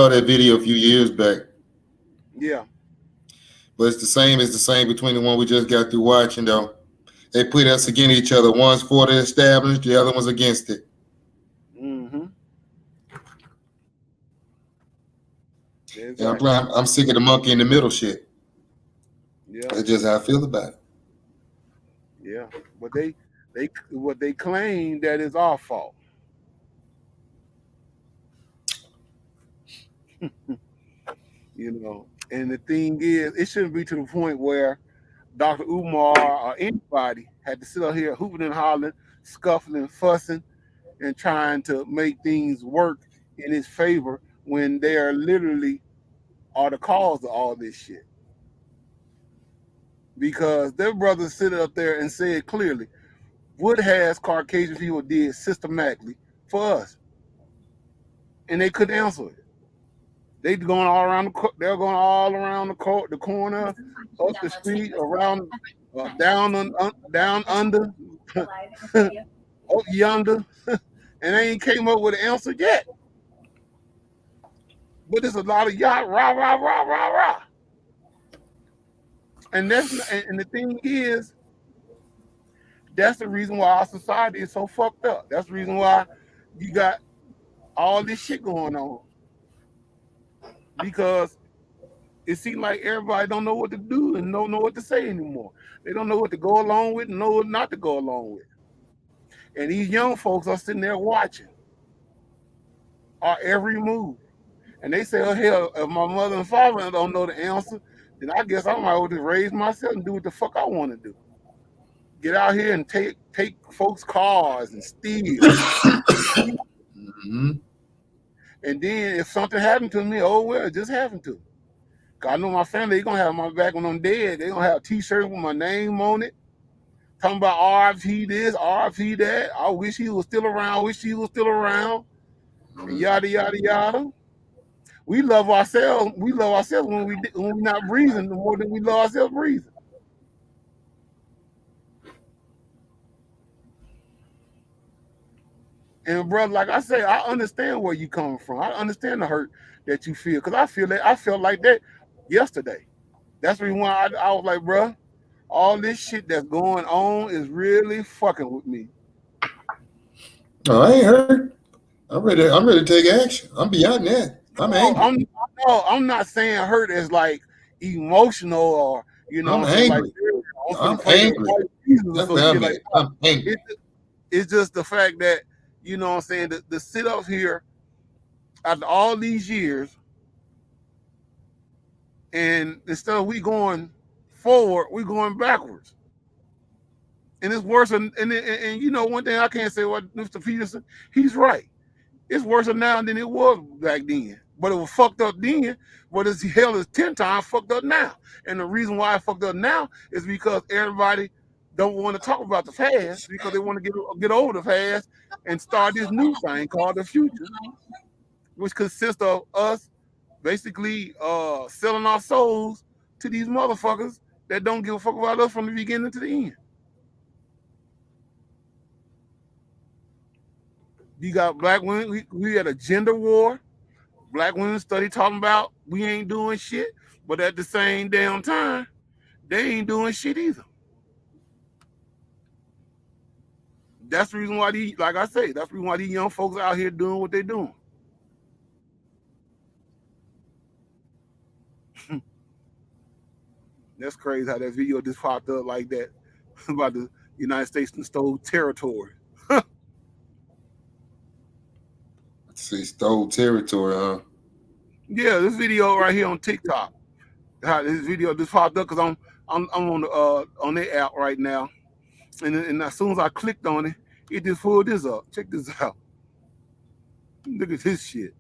that video a few years back, Yeah. but it's the same between the one we just got through watching, though. They put us against each other. One's for the established, the other one's against it. And I'm sick of the monkey in the middle shit. Yeah. That's just how I feel about it. Yeah. But they claim that it's our fault. And the thing is, it shouldn't be to the point where Dr. Umar or anybody had to sit out here hooping and hollering, scuffling, fussing, and trying to make things work in his favor when they are literally the cause of all this shit. Because their brothers sit up there and said clearly, what has Caucasian people did systematically for us? And they couldn't answer it. They're going all around the corner, up the street, around, down under, up yonder, and they ain't came up with an answer yet. But there's a lot of rah, rah, rah, rah, rah. And the thing is, that's the reason why our society is so fucked up. That's the reason why you got all this shit going on. Because it seems like everybody don't know what to do and don't know what to say anymore. They don't know what to go along with and know what not to go along with. And these young folks are sitting there watching our every move. And they say, oh, hell, if my mother and father don't know the answer, then I guess I might as well just raise myself and do what the fuck I want to do. Get out here and take folks' cars and steal. And then if something happened to me, oh, well, it just happened to me. Cause I know my family, they're going to have my back when I'm dead. They're going to have T-shirts with my name on it. Talking about RIP this, RIP that. I wish he was still around, and yada, yada, yada. We love ourselves. We love ourselves when we're not breathing more than we love ourselves breathing. And brother, like I say, I understand where you coming from. I understand the hurt that you feel, because I felt like that yesterday. That's the reason why I was like, bro, all this shit that's going on is really fucking with me. No, I ain't hurt. I'm ready to take action. I'm beyond that. I'm angry. I'm not saying hurt as like emotional or I'm angry. I'm angry. I'm angry. It's just the fact that to sit up here after all these years, and instead of we going forward, we're going backwards. And it's worse. And one thing I can't say what Mr. Peterson, he's right. It's worse now than it was back then. But it was fucked up then. But it's hell is 10 times fucked up now. And the reason why it's fucked up now is because everybody don't want to talk about the past because they want to get over the past and start this new thing called the future, which consists of us basically selling our souls to these motherfuckers that don't give a fuck about us from the beginning to the end. You got black women. We had a gender war. Black women study talking about we ain't doing shit, but at the same damn time, they ain't doing shit either. That's the reason why that's the reason why these young folks out here doing what they're doing. That's crazy how that video just popped up like that about the United States and stole territory. See, stole territory, huh? Yeah, this video right here on TikTok. How this video just popped up because I'm on their app right now, and as soon as I clicked on it, it just pulled this up. Check this out. Look at this shit.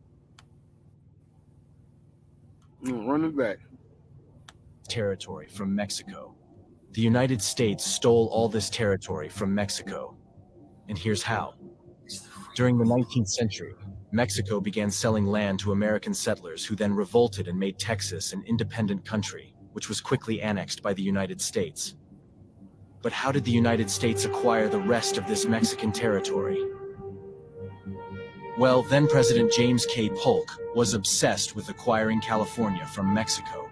I'm running back. Territory from Mexico. The United States stole all this territory from Mexico. And here's how. During the 19th century, Mexico began selling land to American settlers who then revolted and made Texas an independent country, which was quickly annexed by the United States. But how did the United States acquire the rest of this Mexican territory? Well, then President James K. Polk was obsessed with acquiring California from Mexico.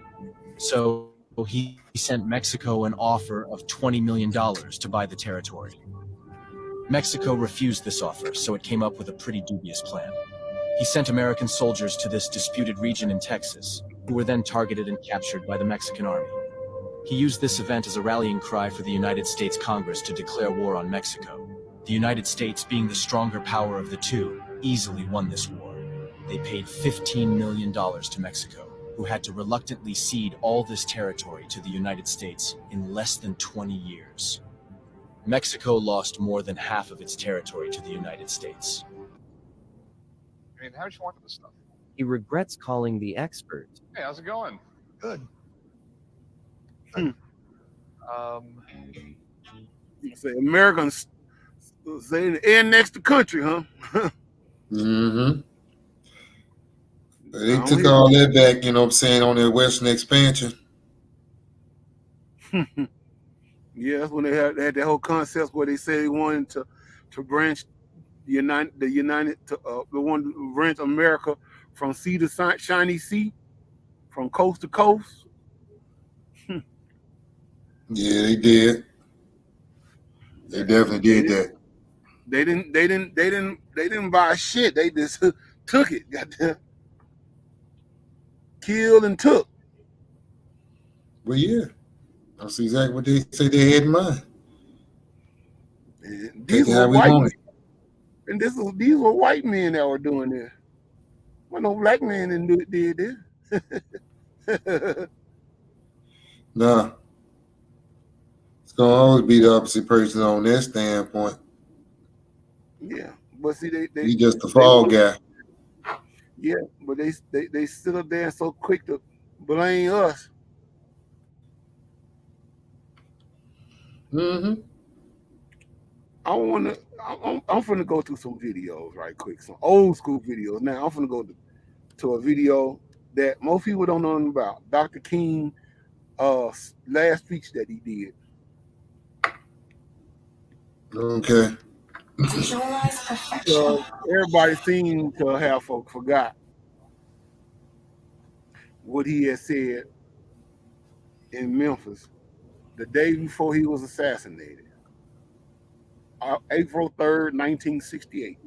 So he sent Mexico an offer of $20 million to buy the territory. Mexico refused this offer, so it came up with a pretty dubious plan. He sent American soldiers to this disputed region in Texas, who were then targeted and captured by the Mexican army. He used this event as a rallying cry for the United States Congress to declare war on Mexico. The United States, being the stronger power of the two, easily won this war. They paid $15 million to Mexico, who had to reluctantly cede all this territory to the United States in less than 20 years. Mexico lost more than half of its territory to the United States. I mean, how'd you want this stuff? He regrets calling the expert. Hey, how's it going? Good. You say Americans say annex the country, huh? Mm-hmm. They took all that back, you know what I'm saying, on their Western expansion. Yeah, that's when they had that whole concept where they said they wanted to branch the one to branch America from sea to shiny sea, from coast to coast. Yeah, they did. They definitely did that. They didn't buy shit. They just took it. Goddamn. Killed and took. Well, yeah. That's exactly what they say they had in mind. And these were white men. And these were white men that were doing this. Well, no black man did this. Nah. It's gonna always be the opposite person on that standpoint. Yeah, but see, he just the fall guy. Yeah, but they sit up there so quick to blame us. Mm-hmm. I'm finna go through some videos right quick, some old school videos. Now I'm finna go to a video that most people don't know nothing about. Dr. King last speech that he did. Okay. So everybody seemed to have forgot what he had said in Memphis the day before he was assassinated, April 3rd, 1968,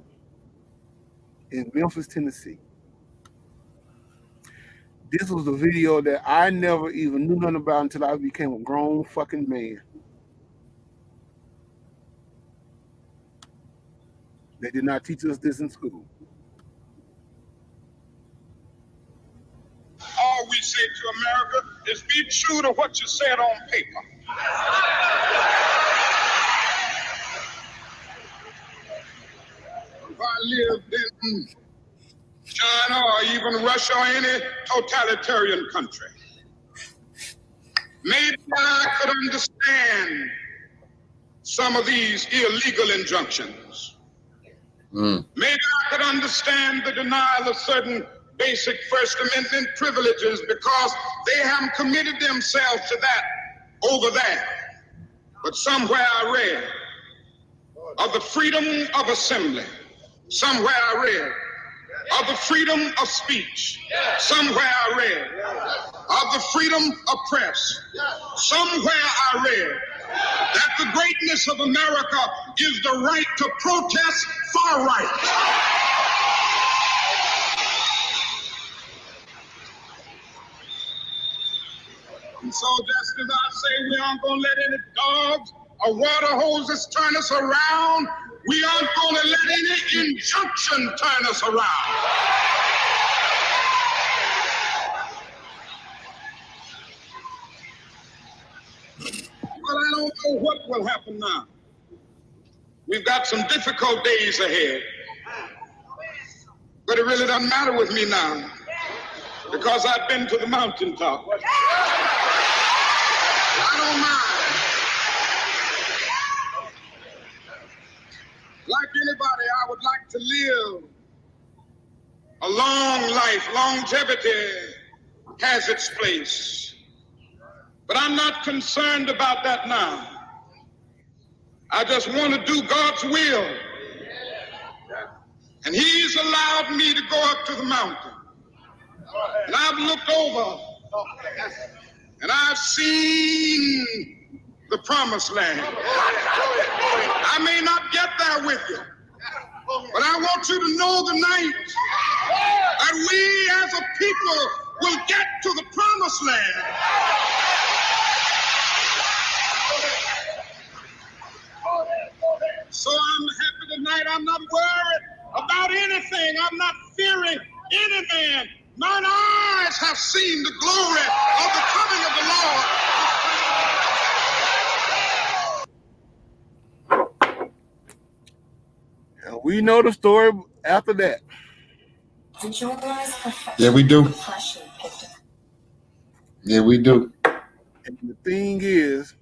in Memphis, Tennessee. This was a video that I never even knew nothing about until I became a grown fucking man. They did not teach us this in school. All we say to America is be true to what you said on paper. If I lived in China or even Russia or any totalitarian country, maybe I could understand some of these illegal injunctions. Maybe I could understand the denial of certain basic First Amendment privileges because they haven't committed themselves to that over there. But somewhere I read of the freedom of assembly. Somewhere I read of the freedom of speech. Somewhere I read of the freedom of press. Somewhere I read that the greatness of America is the right to protest far right. And so just as I say we aren't going to let any dogs or water hoses turn us around, we aren't going to let any injunction turn us around. Well, I don't know what will happen now. We've got some difficult days ahead. But it really doesn't matter with me now because I've been to the mountaintop. I don't mind. Like anybody, I would like to live a long life. Longevity has its place. But I'm not concerned about that now. I just want to do God's will. And He's allowed me to go up to the mountain. And I've looked over and I've seen the promised land. I may not get there with you, but I want you to know tonight that we as a people will get to the promised land. So I'm happy tonight. I'm not worried about anything. I'm not fearing any man. Mine eyes have seen the glory of the coming of the Lord. And we know the story after that. Yeah, we do. Yeah, we do. And the thing is,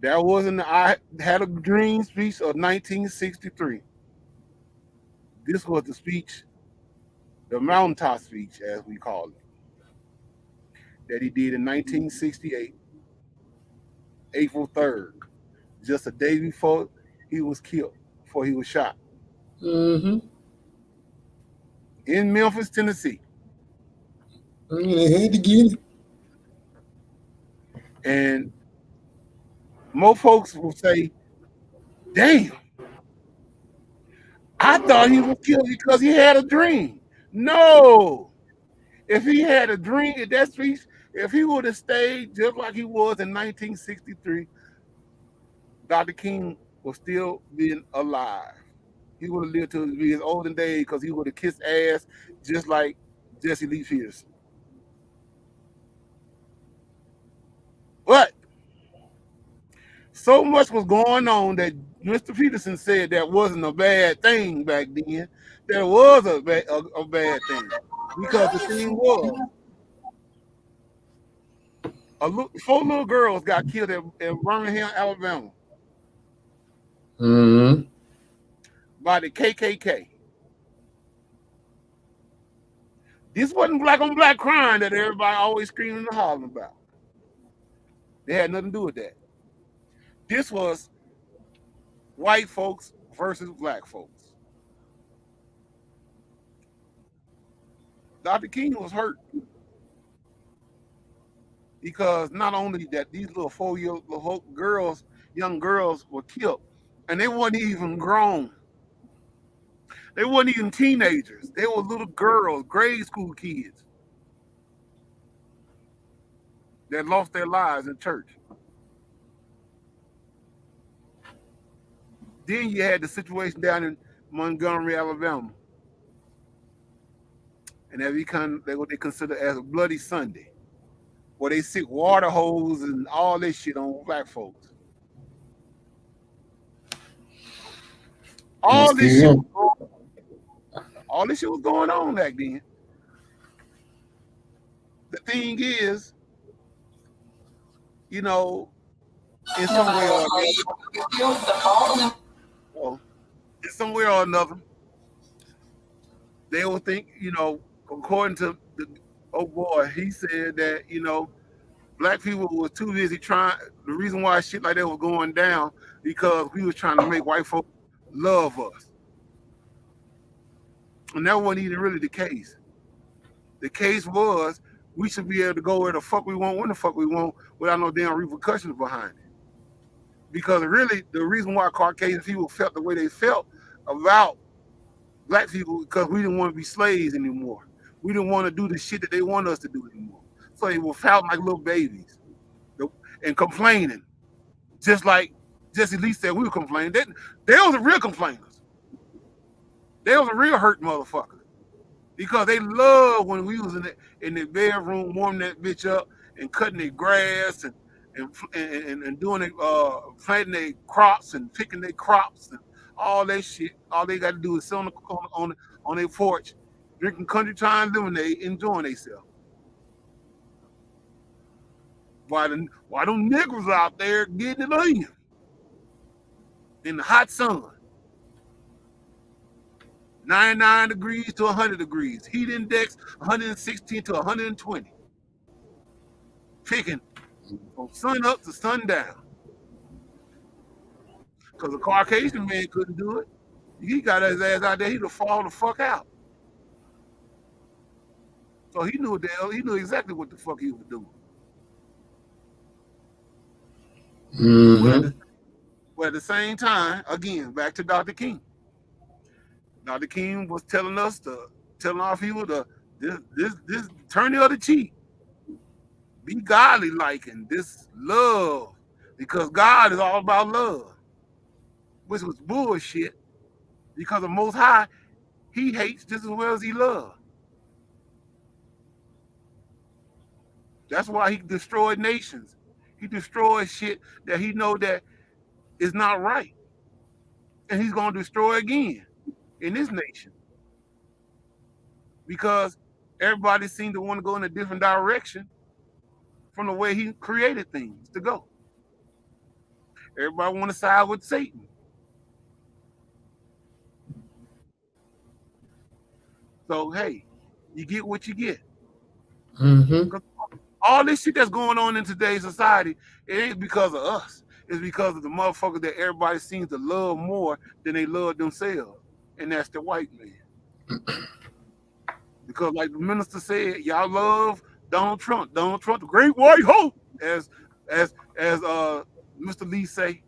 that wasn't the I Had a Dream speech of 1963. This was the speech, the mountaintop speech, as we call it, that he did in 1968, April 3rd, just a day before he was killed, before he was shot. In Memphis, Tennessee. They had to get it. And most folks will say, damn, I thought he was killed because he had a dream. No. If he had a dream at that speech, if he would have stayed just like he was in 1963, Dr. King would still be alive. He would have lived to be his olden days because he would have kissed ass just like Jesse Lee Peterson. But so much was going on that Mr. Peterson said that wasn't a bad thing back then. That was a bad thing. Because the thing was, 4 little girls got killed in Birmingham, Alabama. By the KKK. This wasn't black on black crime that everybody always screaming and hollering about. They had nothing to do with that. This was white folks versus black folks. Dr. King was hurt. because not only that these little 4-year-old girls, young girls were killed, and they weren't even grown. They weren't even teenagers. They were little girls, grade school kids that lost their lives in church. Then you had the situation down in Montgomery, Alabama, and that become what they consider as a Bloody Sunday, where they sick water hoses and all this shit on black folks. All this shit was going on back then. The thing is, you know, in some way or another, they will think, you know, according to the old boy, he said that, you know, black people was too busy trying. The reason why shit like that was going down because we was trying to make white folk love us, and that wasn't even really the case. The case was we should be able to go where the fuck we want, when the fuck we want, without no damn repercussions behind it. Because really, the reason why Caucasian people felt the way they felt about black people, because we didn't want to be slaves anymore. We didn't want to do the shit that they want us to do anymore. So they were felt like little babies and complaining, just like Jesse Lee said we were complaining. They was the real complainers. They was the real hurt motherfuckers. Because they loved when we was in the bedroom warming that bitch up and cutting their grass and doing it, planting their crops and picking their crops and all that shit. All they got to do is sit on their porch, drinking country time lemonade, enjoying themselves. Why them niggas out there getting it on in the hot sun, 99 degrees to 100 degrees, heat index 116 to 120, picking from sun up to sundown. Because the Caucasian man couldn't do it. He got his ass out there, he'd have fallen the fuck out. So he knew exactly what the fuck he was doing. Mm-hmm. But at the same time, again, back to Dr. King. Dr. King was telling our people to this turn the other cheek. Be godly like and this love. Because God is all about love. Which was bullshit. Because the Most High, he hates just as well as he loves. That's why he destroyed nations. He destroyed shit that he know that is not right. And he's going to destroy again in this nation. Because everybody seemed to want to go in a different direction from the way he created things to go. Everybody want to side with Satan. So, hey, you get what you get. Mm-hmm. All this shit that's going on in today's society, it ain't because of us. It's because of the motherfuckers that everybody seems to love more than they love themselves. And that's the white man. Because like the minister said, y'all love Donald Trump. Donald Trump, the great white hope, as Mr. Lee say,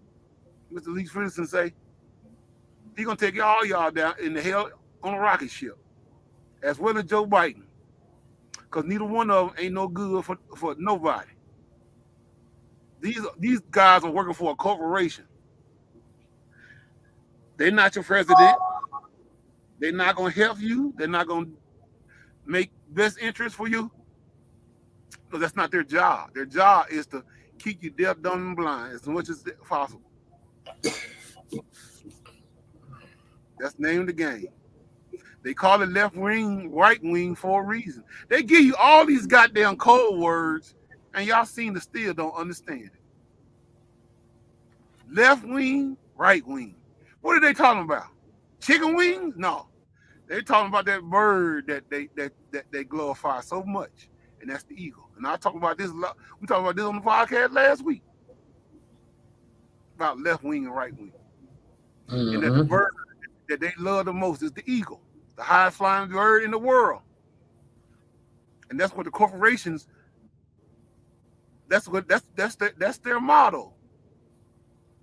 Mr. Lee Ferguson say, he gonna take all y'all down in the hell on a rocket ship, as well as Joe Biden. Because neither one of them ain't no good for nobody. These guys are working for a corporation. They're not your president. They're not going to help you. They're not going to make best interest for you. Because that's not their job. Their job is to keep you deaf, dumb, and blind as much as possible. That's the name of the game. They call it left wing, right wing for a reason. They give you all these goddamn code words, and y'all seem to still don't understand it. Left wing, right wing. What are they talking about? Chicken wings? No. They're talking about that bird that they glorify so much, and that's the eagle. And I talked about this a lot. We talked about this on the podcast last week about left wing and right wing. Mm-hmm. And that the bird that they love the most is the eagle. The highest flying bird in the world. And that's what the corporations That's their motto.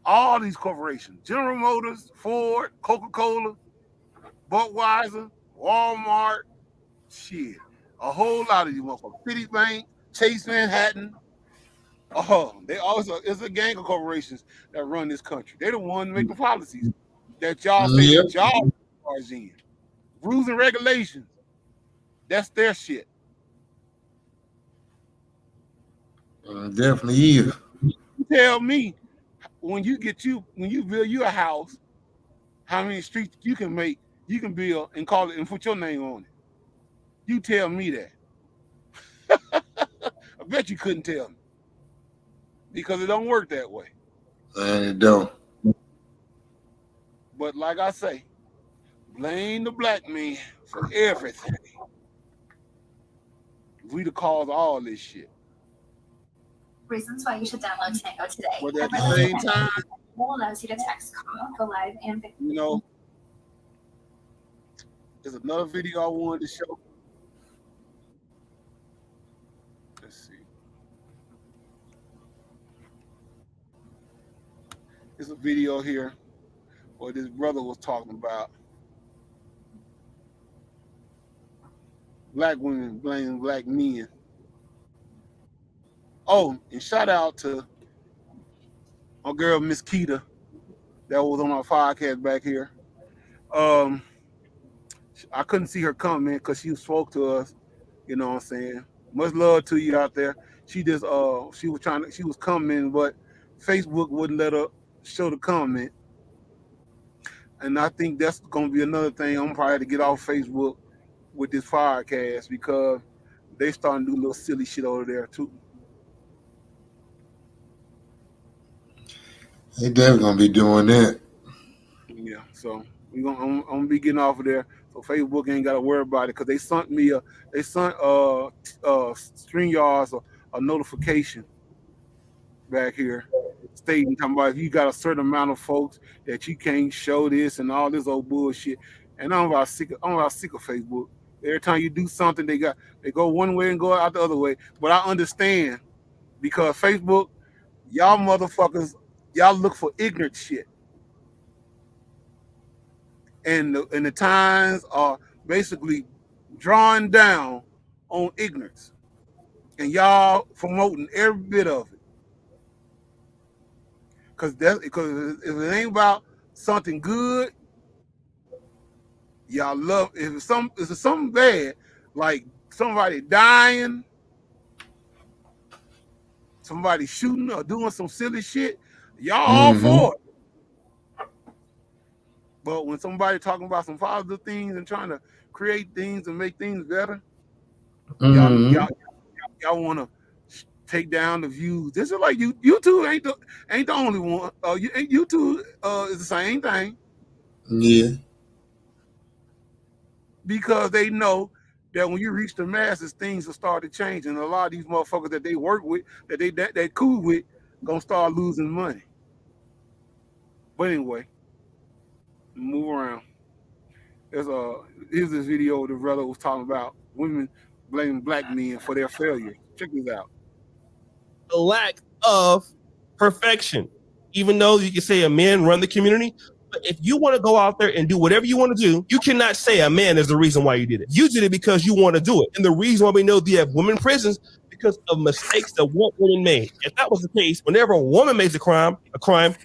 All these corporations, General Motors, Ford, Coca-Cola, Budweiser, Walmart, shit, a whole lot of these motherfuckers. Citibank, Chase Manhattan. Oh, they also it's a gang of corporations that run this country. They the one making policies that y'all say that y'all are in. Rules and regulations. That's their shit. Definitely is. Tell me when you build you a house, how many streets you can build and call it and put your name on it. You tell me that. I bet you couldn't tell me. Because it don't work that way. It don't. But like I say, blame the black man for everything. We the cause of all this shit. Reasons why you should download Tango today. But at the same time, allows you to text, call, go live, and you know, there's another video I wanted to show. Let's see. There's a video here where this brother was talking about black women blaming black men. Oh, and shout out to my girl Miss Keita that was on our podcast back here. I couldn't see her comment because she spoke to us. You know what I'm saying? Much love to you out there. She just she was commenting, but Facebook wouldn't let her show the comment. And I think that's gonna be another thing. I'm probably to get off Facebook with this podcast because they starting to do little silly shit over there too. They definitely gonna be doing that. Yeah, so I'm gonna be getting off of there. So Facebook ain't gotta worry about it because they sent me StreamYards a notification back here stating talking about if you got a certain amount of folks that you can't show this and all this old bullshit. And I'm about sick of Facebook. Every time you do something, they go one way and go out the other way. But I understand because Facebook, y'all motherfuckers, y'all look for ignorant shit. And the times are basically drawing down on ignorance. And y'all promoting every bit of it. Because if it ain't about something good, y'all love if it's something bad, like somebody dying, somebody shooting or doing some silly shit, y'all all for it. But when somebody talking about some positive things and trying to create things and make things better, y'all want to take down the views. This is like YouTube ain't the only one. YouTube is the same thing. Yeah. Because they know that when you reach the masses, things will start to change, and a lot of these motherfuckers that they work with, that they cool with, gonna start losing money. But anyway, move around. Here's this video the brother was talking about women blaming black men for their failure. Check this out. The lack of perfection. Even though you can say a man run the community, but if you want to go out there and do whatever you want to do, you cannot say a man is the reason why you did it. You did it because you want to do it. And the reason why we know you have women in prisons because of mistakes that one woman made. If that was the case, whenever a woman makes a crime,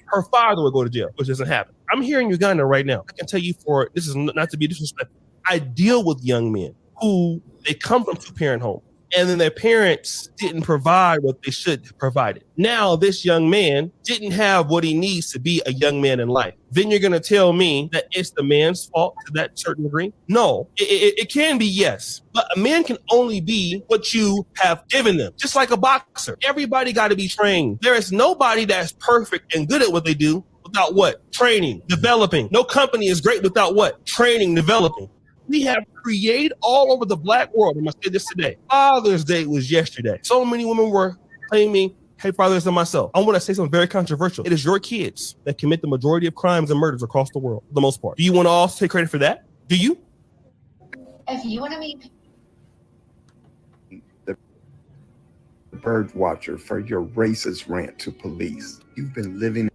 her father would go to jail, which doesn't happen. I'm here in Uganda right now. I can tell you this is not to be disrespectful. I deal with young men who they come from two-parent homes. And then their parents didn't provide what they should have provided. Now, this young man didn't have what he needs to be a young man in life. Then you're going to tell me that it's the man's fault to that certain degree? No, it can be, yes. But a man can only be what you have given them, just like a boxer. Everybody got to be trained. There is nobody that's perfect and good at what they do without what? Training, developing. No company is great without what? Training, developing. We have created all over the black world. I must say this today. Father's Day was yesterday. So many women were claiming, hey, fathers and myself. I want to say something very controversial. It is your kids that commit the majority of crimes and murders across the world, for the most part. Do you want to all take credit for that? Do you? If you want to meet bird watcher for your racist rant to police. You've been living.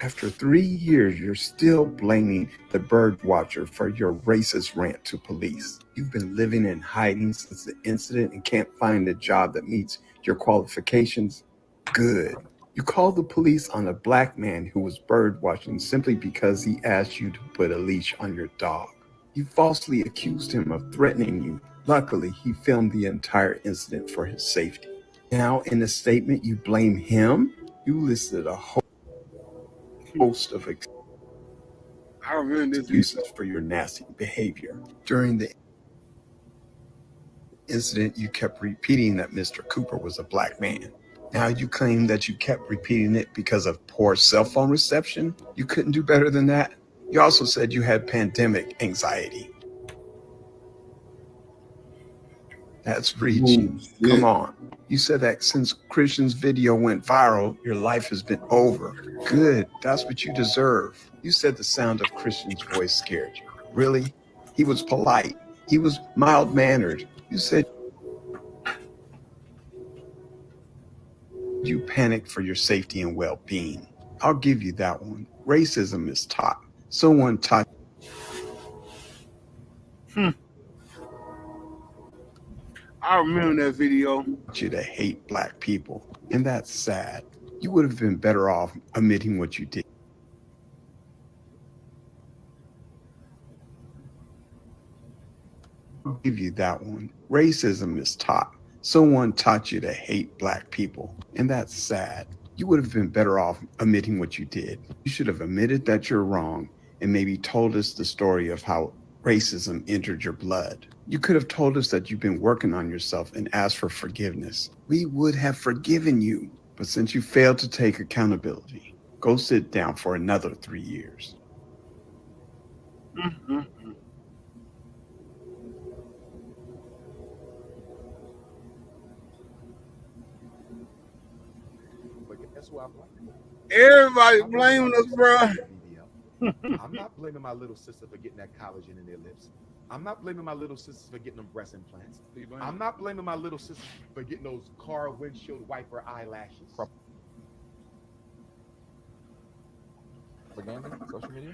After 3 years, you're still blaming the bird watcher for your racist rant to police. You've been living in hiding since the incident and can't find a job that meets your qualifications. Good. You called the police on a black man who was bird watching simply because he asked you to put a leash on your dog. You falsely accused him of threatening you. Luckily, he filmed the entire incident for his safety. Now, in a statement, you blame him? You listed a whole host of excuses for your nasty behavior. During the incident, you kept repeating that Mr. Cooper was a black man. Now you claim that you kept repeating it because of poor cell phone reception? You couldn't do better than that? You also said you had pandemic anxiety. That's reaching. Come on. You said that since Christian's video went viral, your life has been over. Good. That's what you deserve. You said the sound of Christian's voice scared you. Really? He was polite. He was mild-mannered. You said you panicked for your safety and well-being. I'll give you that one. Racism is taught. Someone taught I remember that video. You to hate black people, and that's sad. You would have been better off admitting what you did. I'll give you that one. Racism is taught. Someone taught you to hate black people, and that's sad. You would have been better off admitting what you did. You should have admitted that you're wrong and maybe told us the story of how racism entered your blood. You could have told us that you've been working on yourself and asked for forgiveness. We would have forgiven you. But since you failed to take accountability, go sit down for another 3 years. Everybody blaming us, bro. I'm not blaming my little sister for getting that collagen in their lips. I'm not blaming my little sisters for getting them breast implants. I'm not blaming my little sister for getting those car windshield wiper eyelashes. Social media?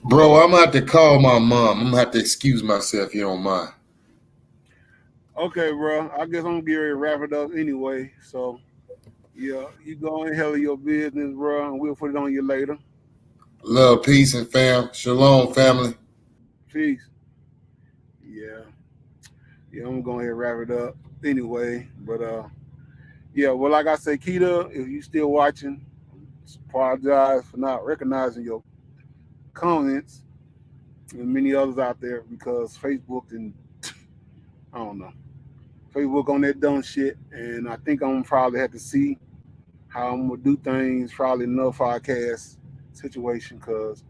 Bro, I'm gonna have to call my mom. I'm gonna have to excuse myself if you don't mind. Okay, bro. I guess I'm gonna get ready to wrap it up anyway. So, yeah, you go and handle your business, bro, and we'll put it on you later. Love, peace, and fam. Shalom, family. Peace. Yeah, I'm gonna go ahead and wrap it up anyway. But yeah, well, like I say, Keita, if you still watching, apologize for not recognizing your comments and many others out there because Facebook and I don't know. Facebook on that dumb shit, and I think I'm probably have to see how I'm gonna do things probably in another podcast situation because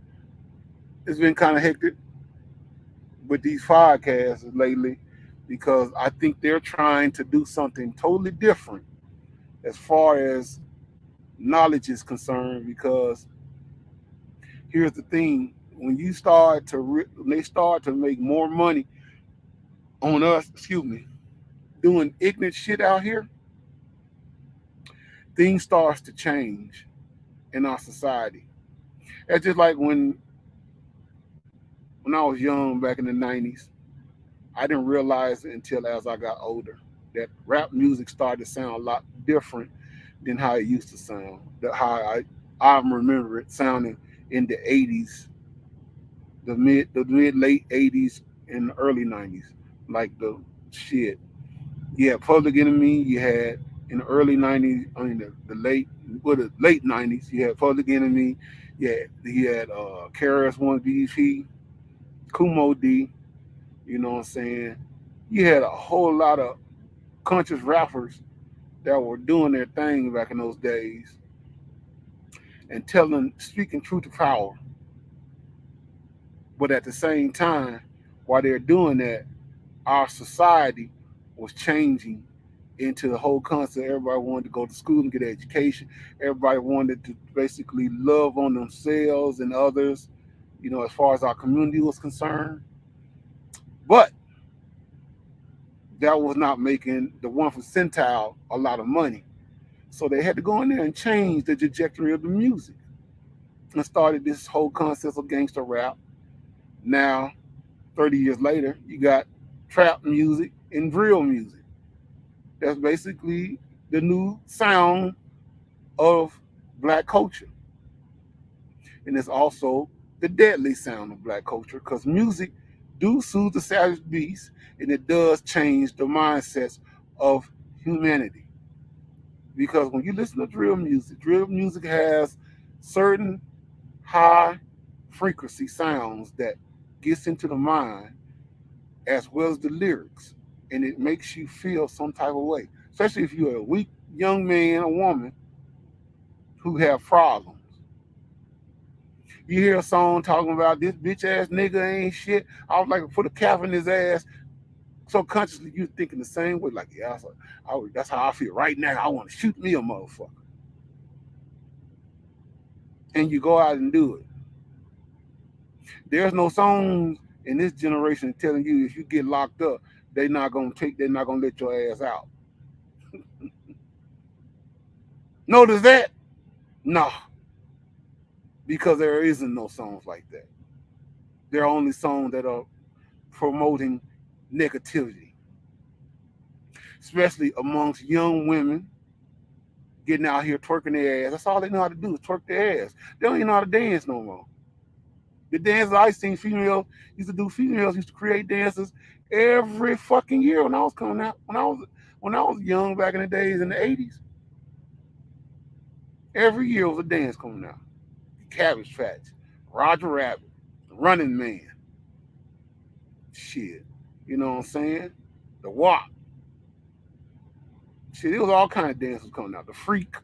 it's been kind of hectic with these podcasts lately because I think they're trying to do something totally different as far as knowledge is concerned because here's the thing, when they start to make more money on us, doing ignorant shit out here, things starts to change in our society. It's just like when I was young back in the 90s, I didn't realize it until as I got older that rap music started to sound a lot different than how it used to sound. How I remember it sounding in the 80s, the mid late 80s and the early 90s, like the shit. You had Public Enemy, you had in the early 90s, I mean the late 90s, you had Public Enemy, you had KRS-One BDP, Kumo D, you know what I'm saying? You had a whole lot of conscious rappers that were doing their thing back in those days and speaking truth to power. But at the same time, while they're doing that, our society was changing into the whole concept. Everybody wanted to go to school and get an education. Everybody wanted to basically love on themselves and others as far as our community was concerned. But that was not making the 1% a lot of money. So they had to go in there and change the trajectory of the music and started this whole concept of gangster rap. Now, 30 years later, you got trap music and drill music. That's basically the new sound of black culture. And it's also the deadly sound of black culture, because music do soothe the savage beast, and it does change the mindsets of humanity. Because when you listen to drill music has certain high frequency sounds that gets into the mind, as well as the lyrics, and it makes you feel some type of way, especially if you're a weak young man or woman who have problems. You hear a song talking about this bitch ass nigga ain't shit, I would like to put a cap in his ass. Subconsciously, you're thinking the same way, like, yeah, that's how I feel right now. I want to shoot me a motherfucker. And you go out and do it. There's no songs in this generation telling you if you get locked up, they're not gonna let your ass out. Notice that? No. Because there isn't no songs like that. There are only songs that are promoting negativity, especially amongst young women getting out here twerking their ass. That's all they know how to do is twerk their ass. They don't even know how to dance no more. The dances I seen females used to create dances every fucking year when I was coming out. When I was young back in the days in the 80s. Every year was a dance coming out. Cabbage Patch, Roger Rabbit, Running Man. Shit. You know what I'm saying? The WAP. Shit, it was all kind of dances coming out. The Freak.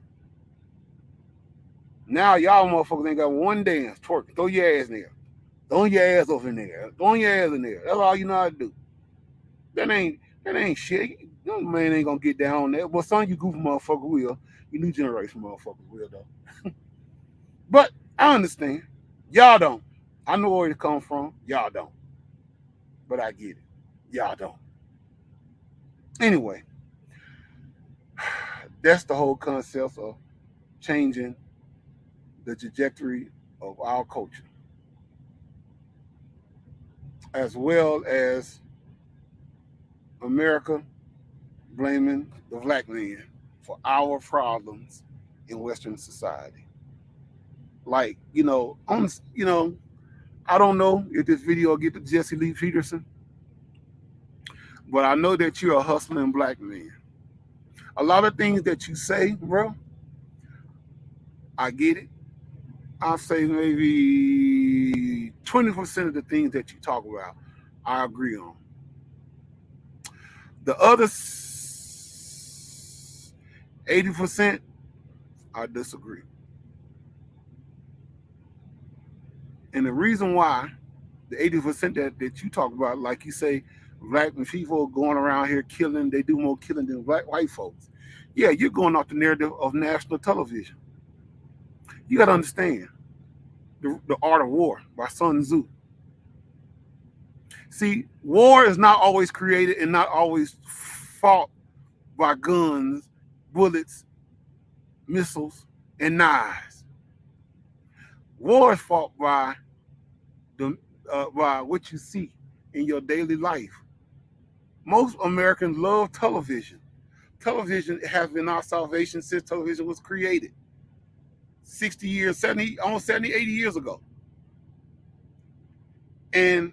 Now y'all motherfuckers ain't got one dance. Twerk. Throw your ass in there. Throw your ass over in there. Throw your ass in there. That's all you know how to do. That ain't shit. No man ain't gonna get down there. But some of you goofy motherfuckers will. You new generation motherfuckers will though. But I understand. Y'all don't. I know where it comes from. Y'all don't. But I get it. Y'all don't. Anyway, that's the whole concept of changing the trajectory of our culture, as well as America blaming the black man for our problems in Western society. Like, I don't know if this video will get to Jesse Lee Peterson, but I know that you're a hustling black man. A lot of things that you say, bro, I get it. I'll say maybe 20% of the things that you talk about, I agree on. The other 80%, I disagree. And the reason why the 80% that you talk about, like you say, black people going around here killing, they do more killing than white folks. Yeah, you're going off the narrative of national television. You got to understand the Art of War by Sun Tzu. See, war is not always created and not always fought by guns, bullets, missiles, and knives. War is fought by what you see in your daily life. Most Americans love television. Television has been our salvation since television was created. 60 years, 70, almost 70, 80 years ago. And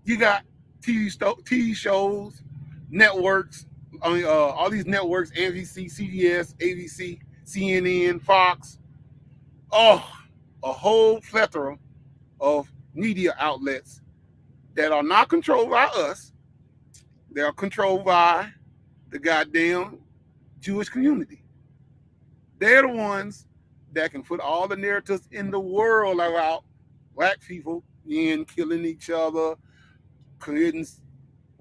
you got TV shows, networks, all these networks, NBC, CBS, ABC, CNN, Fox. Oh, a whole plethora of media outlets that are not controlled by us. They are controlled by the goddamn Jewish community. They're the ones that can put all the narratives in the world about black people in killing each other, committing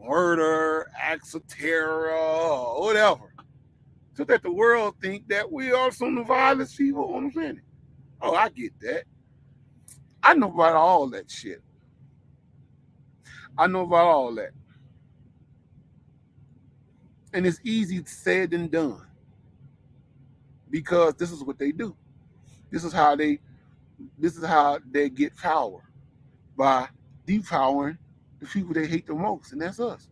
murder, acts of terror, or whatever. So that the world think that we are some of the vilest people on the planet. Oh, I get that. I know about all that shit. I know about all that. And it's easy said than done. Because this is what they do. This is how they get power. By depowering the people they hate the most, and that's us.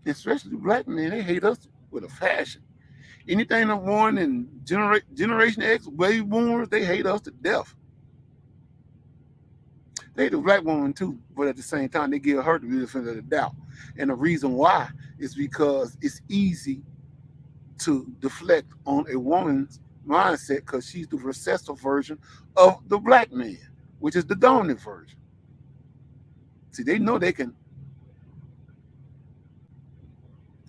Especially black men, they hate us with a passion. Anything that's born in Generation X, baby boomers, they hate us to death. They hate the black woman too, but at the same time, they give her the benefit of the doubt. And the reason why is because it's easy to deflect on a woman's mindset because she's the recessive version of the black man, which is the dominant version. See, they know they can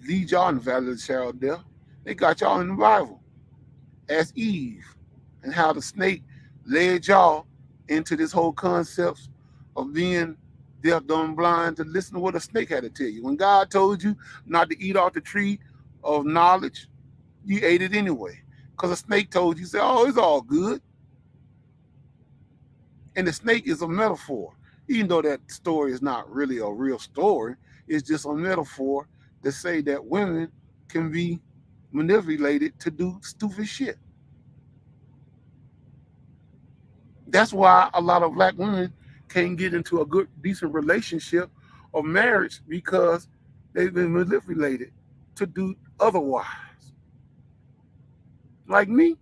lead y'all in the valley of the shadow of death. They got y'all in the Bible as Eve and how the snake led y'all into this whole concept of being deaf, dumb, blind to listen to what a snake had to tell you. When God told you not to eat off the tree of knowledge, you ate it anyway. Because a snake told you, say, oh, it's all good. And the snake is a metaphor. Even though that story is not really a real story, it's just a metaphor to say that women can be manipulated to do stupid shit. That's why a lot of black women can't get into a good, decent relationship or marriage because they've been manipulated to do otherwise. Like me,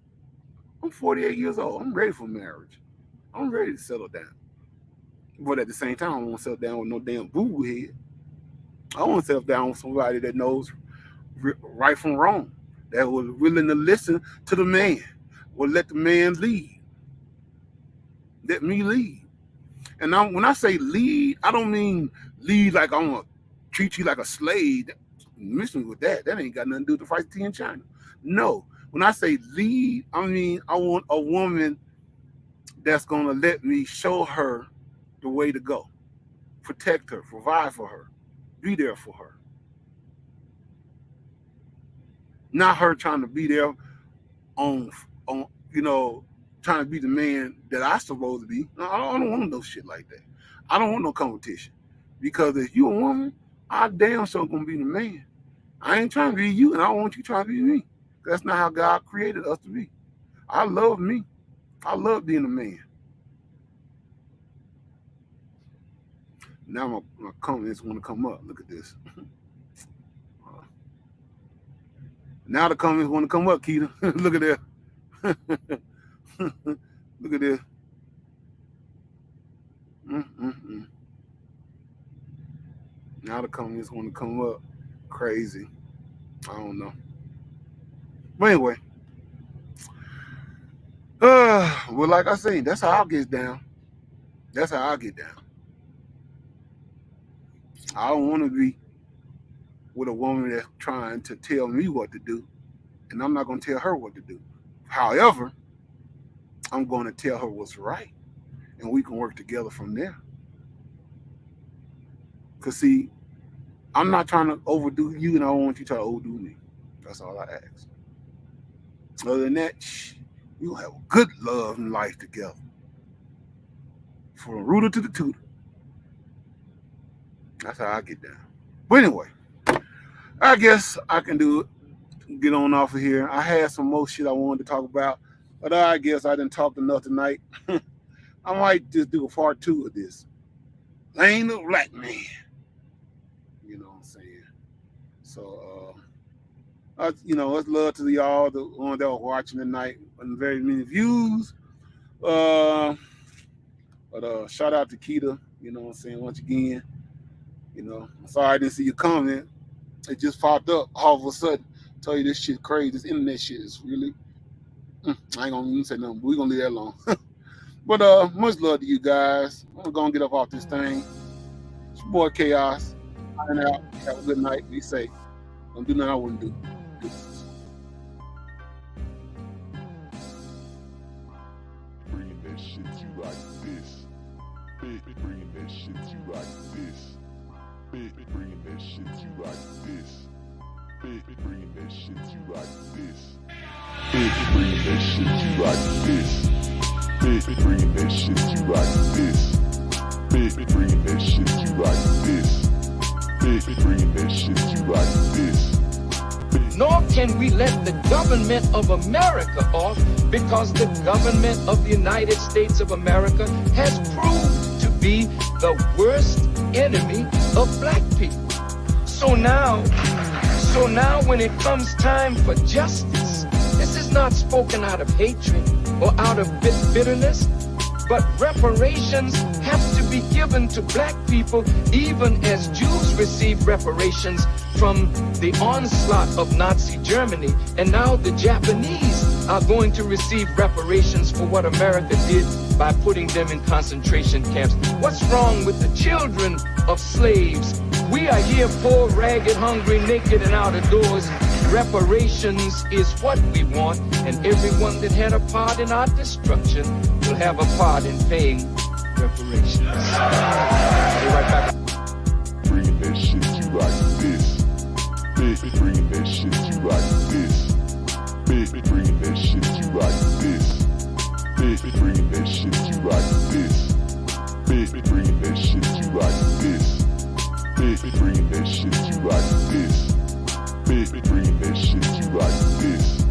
I'm 48 years old. I'm ready for marriage. I'm ready to settle down. But at the same time, I don't want to settle down with no damn boo head. I want to settle down with somebody that knows right from wrong, that was willing to listen to the man, will let the man lead. Let me lead. And when I say lead, I don't mean lead like I'm going to treat you like a slave. Miss me with that. That ain't got nothing to do with the fight tea in China. No. When I say lead, I mean I want a woman that's going to let me show her the way to go. Protect her, provide for her, be there for her. Not her trying to be there on trying to be the man that I supposed to be. No, I don't want no shit like that. I don't want no competition. Because if you a woman, I damn sure gonna be the man. I ain't trying to be you, and I don't want you trying to be me. That's not how God created us to be. I love me. I love being a man. Now my comments want to come up. Look at this. Now the comments want to come up, Keita. Look at that. Look at this. Now the comments want to come up. Crazy. I don't know. But anyway. Well, like I say, that's how I get down. That's how I get down. I don't want to be with a woman that's trying to tell me what to do, and I'm not going to tell her what to do. However, I'm going to tell her what's right, and we can work together from there. Because, see, I'm not trying to overdo you, and I don't want you to try to overdo me. That's all I ask. Other than that, you'll have a good love and life together. From the rooter to the tutor. That's how I get down. But anyway, I guess I can do it. Get on off of here. I had some more shit I wanted to talk about, but I guess I didn't talk enough tonight. I might just do a part 2 of this. Lane of Black Man. You know what I'm saying? So, it's love to y'all, the ones that were watching tonight, and very many views. But shout out to Keita, you know what I'm saying, once again. I'm sorry I didn't see your comment. It just popped up all of a sudden. Tell you this shit crazy. This internet shit is really. I ain't gonna say nothing, but we're gonna leave that alone. But much love to you guys. I'm gonna get up off this thing. It's your boy Chaos. Signing out. Have a good night. Be safe. Don't do nothing I wouldn't do. Bringing that shit to you like this. Bringing that shit to you like this. Bringing that shit to you like this. Bringing that shit to you like this. Bringing that shit to you like this. Big bringing that shit to you like this. Big bringing that shit to you like this. Big bringing that shit to you like this. Nor can we let the government of America off, because the government of the United States of America has proved to be the worst enemy of black people. So now when it comes time for justice, this is not spoken out of hatred or out of bitterness, but reparations have to be given to black people, even as Jews received reparations from the onslaught of Nazi Germany. And now the Japanese are going to receive reparations for what America did by putting them in concentration camps. What's wrong with the children of slaves? We are here poor, ragged, hungry, naked, and out of doors. Reparations is what we want, and everyone that had a part in our destruction will have a part in paying reparations. I'll be right back. Bringing that shit to you like this. Big bringing that shit to you like this. Big bringing that shit to you like this. Big bringing that shit to you like this. Big bringing that shit to you like this. Big bringing that shit to you like this. Big bringing that shit to you like this.